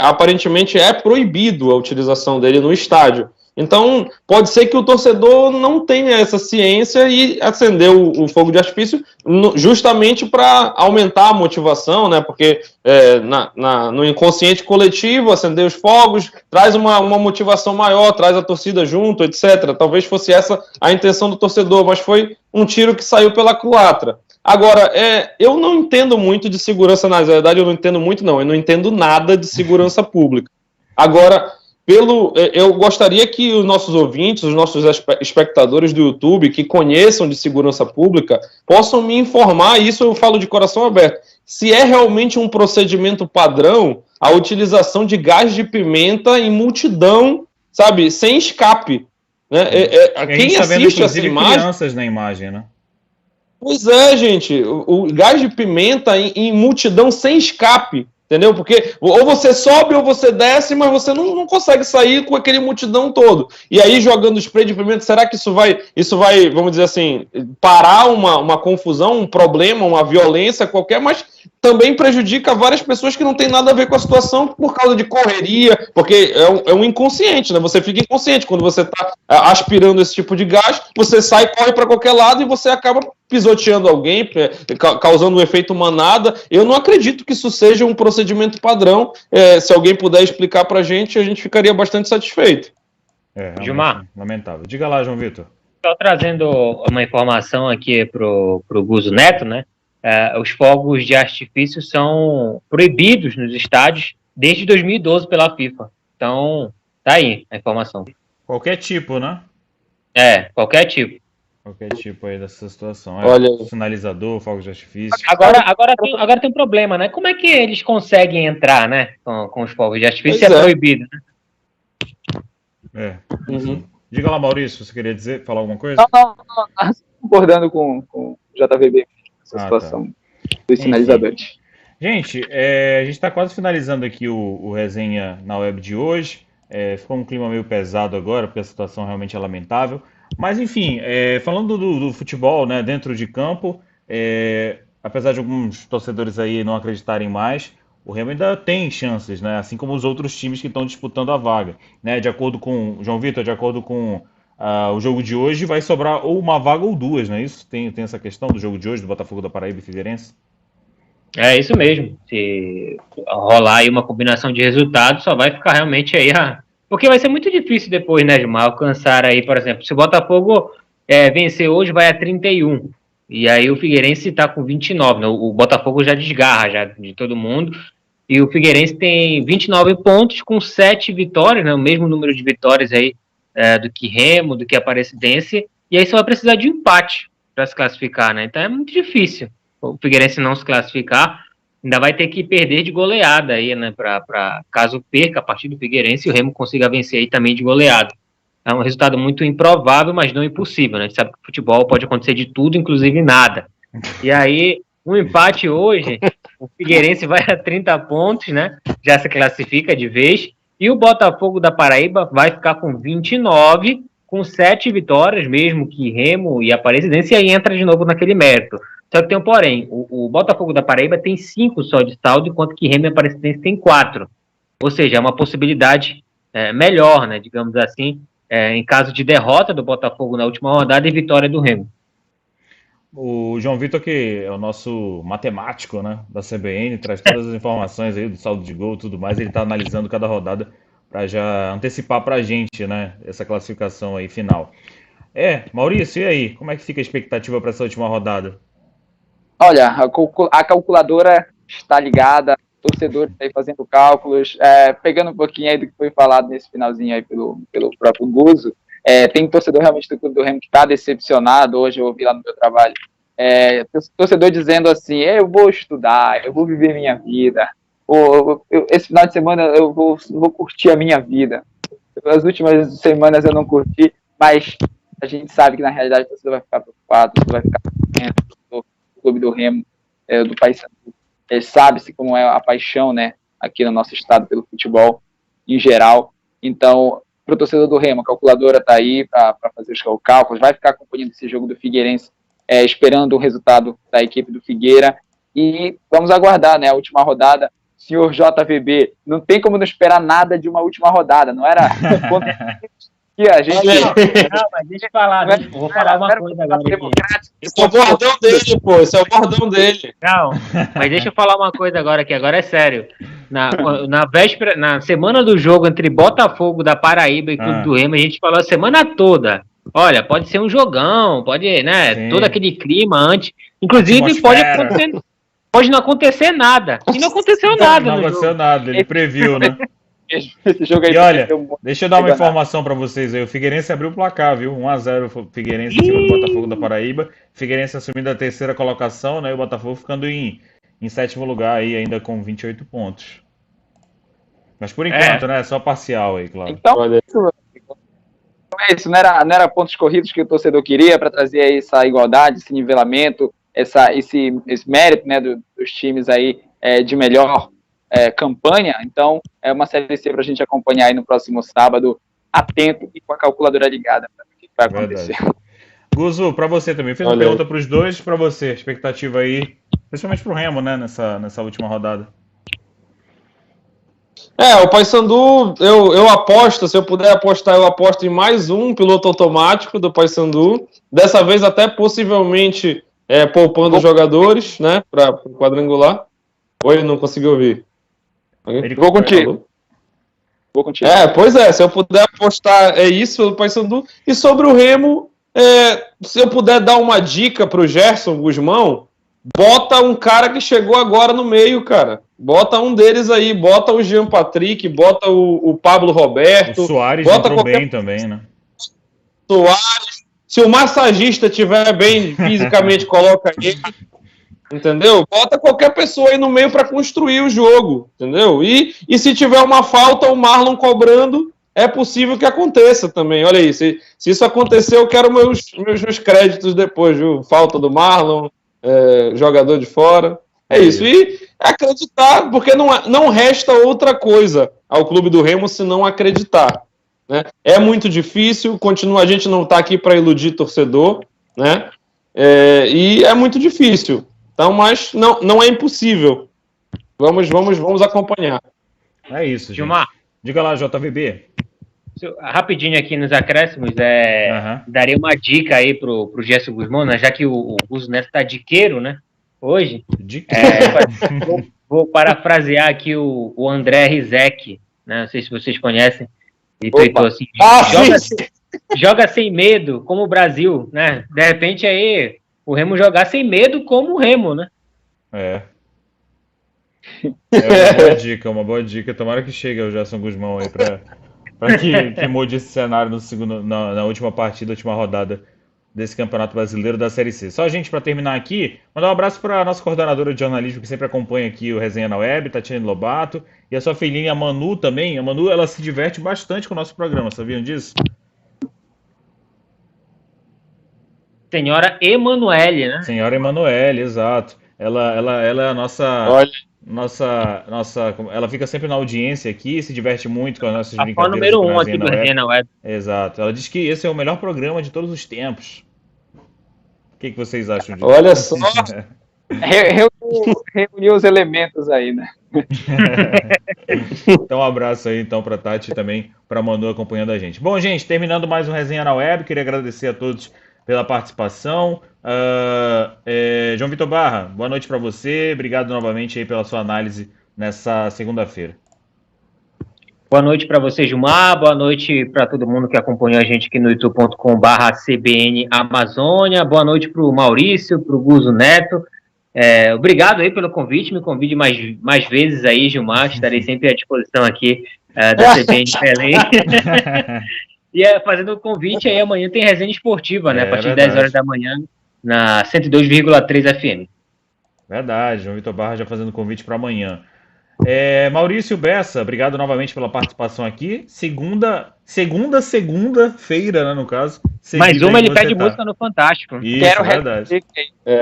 aparentemente é proibido a utilização dele no estádio. Então, pode ser que o torcedor não tenha essa ciência e acendeu o fogo de artifício justamente para aumentar a motivação, né? Porque no inconsciente coletivo, acender os fogos traz uma motivação maior, traz a torcida junto, etc. Talvez fosse essa a intenção do torcedor, mas foi um tiro que saiu pela culatra. Agora, eu não entendo muito de segurança, na verdade eu não entendo muito não, eu não entendo nada de segurança pública. Agora... eu gostaria que os nossos ouvintes, os nossos espectadores do YouTube, que conheçam de segurança pública, possam me informar, isso eu falo de coração aberto, se é realmente um procedimento padrão a utilização de gás de pimenta em multidão, sabe, sem escape. Né? Quem assiste essa imagem... crianças na imagem, né? Pois é, gente, o gás de pimenta em multidão sem escape, entendeu? Porque ou você sobe ou você desce, mas você não consegue sair com aquele multidão todo. E aí, jogando spray de pimenta, será que isso vai, vamos dizer assim, parar uma confusão, um problema, uma violência qualquer, mas também prejudica várias pessoas que não tem nada a ver com a situação por causa de correria, porque é um inconsciente, né? Você fica inconsciente quando você está aspirando esse tipo de gás, você sai, corre para qualquer lado e você acaba pisoteando alguém, causando um efeito manada. Eu não acredito que isso seja um procedimento padrão. Se alguém puder explicar para a gente ficaria bastante satisfeito. Gilmar, lamentável. Diga lá, João Vitor. Só trazendo uma informação aqui pro Guzo Neto, né? Os fogos de artifício são proibidos nos estádios desde 2012 pela FIFA. Então, tá aí a informação. Qualquer tipo, né? Qualquer tipo. Qualquer tipo aí dessa situação. Olha, sinalizador, fogos de artifício. Agora tem um problema, né? Como é que eles conseguem entrar, né? Com os fogos de artifício se é proibido, né? Diga lá, Maurício, você queria falar alguma coisa? Não, concordando com o JVB nessa situação dos sinalizadores. Gente, a gente está quase finalizando aqui o resenha na web de hoje. Ficou um clima meio pesado agora, porque a situação realmente é lamentável. Mas, enfim, falando do futebol, né, dentro de campo, apesar de alguns torcedores aí não acreditarem mais, o Remo ainda tem chances, né, assim como os outros times que estão disputando a vaga. Né, de acordo com João Vitor, de acordo com o jogo de hoje, vai sobrar ou uma vaga ou duas, não é isso? Tem essa questão do jogo de hoje, do Botafogo da Paraíba e Figueirense? É isso mesmo. Se rolar aí uma combinação de resultados, só vai ficar realmente aí Porque vai ser muito difícil depois, né, Gilmar, alcançar aí, por exemplo, se o Botafogo vencer hoje, vai a 31. E aí o Figueirense tá com 29, né? O Botafogo já desgarra já de todo mundo. E o Figueirense tem 29 pontos com 7 vitórias, né? O mesmo número de vitórias aí do que Remo, do que Aparecidense. E aí só vai precisar de um empate para se classificar, né? Então é muito difícil o Figueirense não se classificar. Ainda vai ter que perder de goleada aí, né? Caso perca a partir do Figueirense, o Remo consiga vencer aí também de goleada. É um resultado muito improvável, mas não impossível, né? A gente sabe que o futebol pode acontecer de tudo, inclusive nada. E aí, um empate hoje, o Figueirense vai a 30 pontos, né? Já se classifica de vez. E o Botafogo da Paraíba vai ficar com 29, com 7 vitórias, mesmo que Remo e Aparecidense, e aí entra de novo naquele mérito. Só que tem um porém, o Botafogo da Paraíba tem 5 só de saldo, enquanto que Remo e Aparecidense tem 4. Ou seja, é uma possibilidade melhor, né, digamos assim, em caso de derrota do Botafogo na última rodada e vitória do Remo. O João Vitor, que é o nosso matemático, né, da CBN, traz todas as informações aí do saldo de gol e tudo mais, ele está analisando cada rodada para já antecipar para a gente, né, essa classificação aí final. Maurício, e aí? Como é que fica a expectativa para essa última rodada? Olha, a calculadora está ligada, torcedores aí fazendo cálculos, pegando um pouquinho aí do que foi falado nesse finalzinho aí pelo próprio Guzo. Tem torcedor realmente do Clube do Remo que está decepcionado. Hoje eu ouvi lá no meu trabalho, torcedor dizendo assim: eu vou estudar, eu vou viver minha vida, esse final de semana eu vou curtir a minha vida. As últimas semanas eu não curti, mas a gente sabe que na realidade o torcedor vai ficar preocupado, o torcedor vai ficar do Clube do Remo, do Paysandu. Sabe-se como é a paixão, né, aqui no nosso estado pelo futebol em geral. Então, para o torcedor do Remo, a calculadora está aí para fazer os cálculos, vai ficar acompanhando esse jogo do Figueirense, esperando o resultado da equipe do Figueira, e vamos aguardar, né, a última rodada. Senhor JVB, não tem como não esperar nada de uma última rodada, não era? Que a gente... Não, mas deixa eu falar, vou falar uma coisa agora aqui. Esse é o bordão dele, pô, esse é o bordão dele. Não, mas deixa eu falar uma coisa agora aqui, agora é sério. Na véspera, na semana do jogo entre Botafogo da Paraíba e Clube do Remo, a gente falou a semana toda. Olha, pode ser um jogão, pode, né, sim, todo aquele clima antes. Inclusive, pode não acontecer nada. E não aconteceu nada. Não aconteceu nada, ele previu, né? Esse jogo aí. E olha, deixa eu dar uma informação para vocês aí. O Figueirense abriu o placar, viu? 1-0 o Figueirense em cima do Botafogo da Paraíba. Figueirense assumindo a terceira colocação, né? E o Botafogo ficando em sétimo lugar aí, ainda com 28 pontos. Mas por enquanto, né? Só parcial aí, claro. Então, é isso, não era pontos corridos que o torcedor queria para trazer aí essa igualdade, esse nivelamento, esse mérito, né, dos times aí de melhor campanha. Então, é uma Série C para a gente acompanhar aí no próximo sábado, atento e com a calculadora ligada para o que vai acontecer. Verdade. Guzo, para você também. Fiz uma pergunta para os dois, para você. Expectativa aí, principalmente para o Remo, né, nessa última rodada. O Paysandu, eu aposto, se eu puder apostar, eu aposto em mais um piloto automático do Paysandu. Dessa vez até possivelmente poupando os jogadores, né, para o quadrangular. Oi, não consegui ouvir. Vou contigo. Pois é, se eu puder apostar isso pelo Paysandu. E sobre o Remo, se eu puder dar uma dica pro Gerson Guzmão, bota um cara que chegou agora no meio, cara. Bota um deles aí, bota o Jean Patrick, bota o Pablo Roberto. O Soares bota entrou bem também, né? Soares. Se o massagista estiver bem fisicamente, coloca ele. Entendeu? Bota qualquer pessoa aí no meio para construir o jogo, entendeu? E se tiver uma falta, o Marlon cobrando, é possível que aconteça também. Olha aí, se isso acontecer, eu quero meus créditos depois, viu? Falta do Marlon, jogador de fora. É isso. E acreditar, porque não resta outra coisa ao clube do Remo senão acreditar, né? É muito difícil, a gente não está aqui para iludir torcedor, né? E é muito difícil. Então, mas não é impossível. Vamos acompanhar. É isso, gente. Gilmar. Diga lá, JVB. Rapidinho aqui nos acréscimos, daria uma dica aí pro Gerson Guzmão, né, já que o Guzo Neto tá diqueiro, né, hoje. Vou parafrasear aqui o André Rizek, né, não sei se vocês conhecem. Ele tweetou assim, joga sem medo, como o Brasil, né, de repente aí o Remo jogar sem medo como o Remo, né. Uma boa dica. Tomara que chegue o Gerson Guzmão aí para que mude esse cenário na última partida, última rodada desse Campeonato Brasileiro da Série C. Só a gente, para terminar aqui, mandar um abraço para a nossa coordenadora de jornalismo que sempre acompanha aqui o Resenha na Web, Tatiane Lobato, e a sua filhinha, a Manu, também. A Manu, ela se diverte bastante com o nosso programa, sabiam disso? Senhora Emanuele, né? Senhora Emanuele, exato. Ela é a nossa... Ela fica sempre na audiência aqui, se diverte muito com as nossas brincadeiras. A número 1 aqui do Resenha na Web. Exato. Ela diz que esse é o melhor programa de todos os tempos. O que vocês acham disso? Olha só! Reuniu os elementos aí, né? Então, um abraço aí então para Tati e também para Manu acompanhando a gente. Bom, gente, terminando mais um Resenha na Web, queria agradecer a todos pela participação. João Vitor Barra, boa noite para você. Obrigado novamente aí pela sua análise nessa segunda-feira. Boa noite para você, Gilmar. Boa noite para todo mundo que acompanhou a gente aqui no youtube.com/CBN Amazônia. Boa noite para o Maurício, para o Guzo Neto. Obrigado aí pelo convite. Me convide mais vezes aí, Gilmar. Estarei sempre à disposição aqui da CBN Belém. E fazendo o convite aí, amanhã tem resenha esportiva, né? A partir de 10 horas da manhã, na 102,3 FM. Verdade, João Vitor Barra já fazendo convite para amanhã. Maurício Bessa, obrigado novamente pela participação aqui. Segunda-feira, né, no caso. Mais uma, ele pede música no Fantástico. Isso, quero verdade.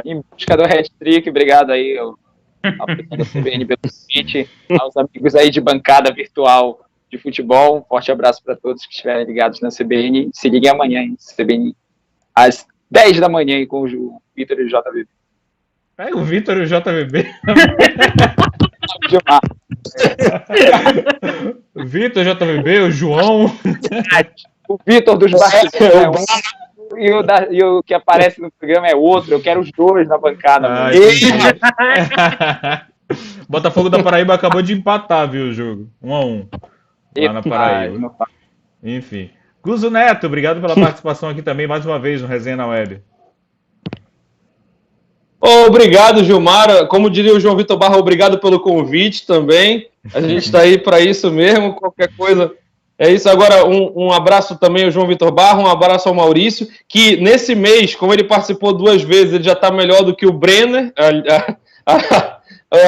Em busca do hat-trick, obrigado aí ao pessoal da CBN pelo convite, aos amigos aí de bancada virtual de futebol. Um forte abraço para todos que estiverem ligados na CBN. Se liguem amanhã em CBN às 10 da manhã com o Vitor e o JVB. O Vitor e o JVB? O Vitor, o JVB, o João. O Vitor dos bastidores e o que aparece no programa é outro. Eu quero os dois na bancada. Botafogo da Paraíba acabou de empatar, viu, o jogo? 1-1. Lá na Paraíba. Enfim. Guzo Neto, obrigado pela participação aqui também, mais uma vez, no Resenha na Web. Obrigado, Gilmar. Como diria o João Vitor Barra, obrigado pelo convite também. A gente está aí para isso mesmo, qualquer coisa. É isso. Agora, um abraço também ao João Vitor Barra, um abraço ao Maurício, que nesse mês, como ele participou 2 vezes, ele já está melhor do que o Brenner.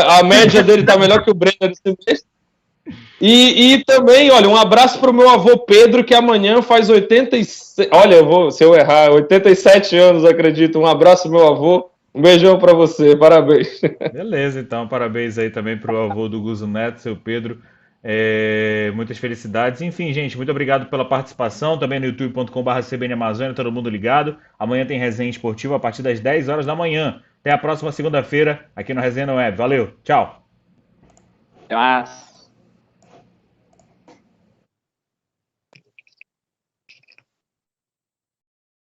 A média dele está melhor que o Brenner nesse mês. E também, olha, um abraço para o meu avô Pedro, que amanhã faz 87. Olha, se eu errar, 87 anos, acredito. Um abraço, meu avô. Um beijão para você, parabéns. Beleza, então, parabéns aí também para o avô do Guzo Neto, seu Pedro. Muitas felicidades. Enfim, gente, muito obrigado pela participação. Também no youtube.com/CBN Amazônia, todo mundo ligado. Amanhã tem resenha esportiva a partir das 10 horas da manhã. Até a próxima segunda-feira aqui no Resenha na Web. Valeu, tchau. Até mais.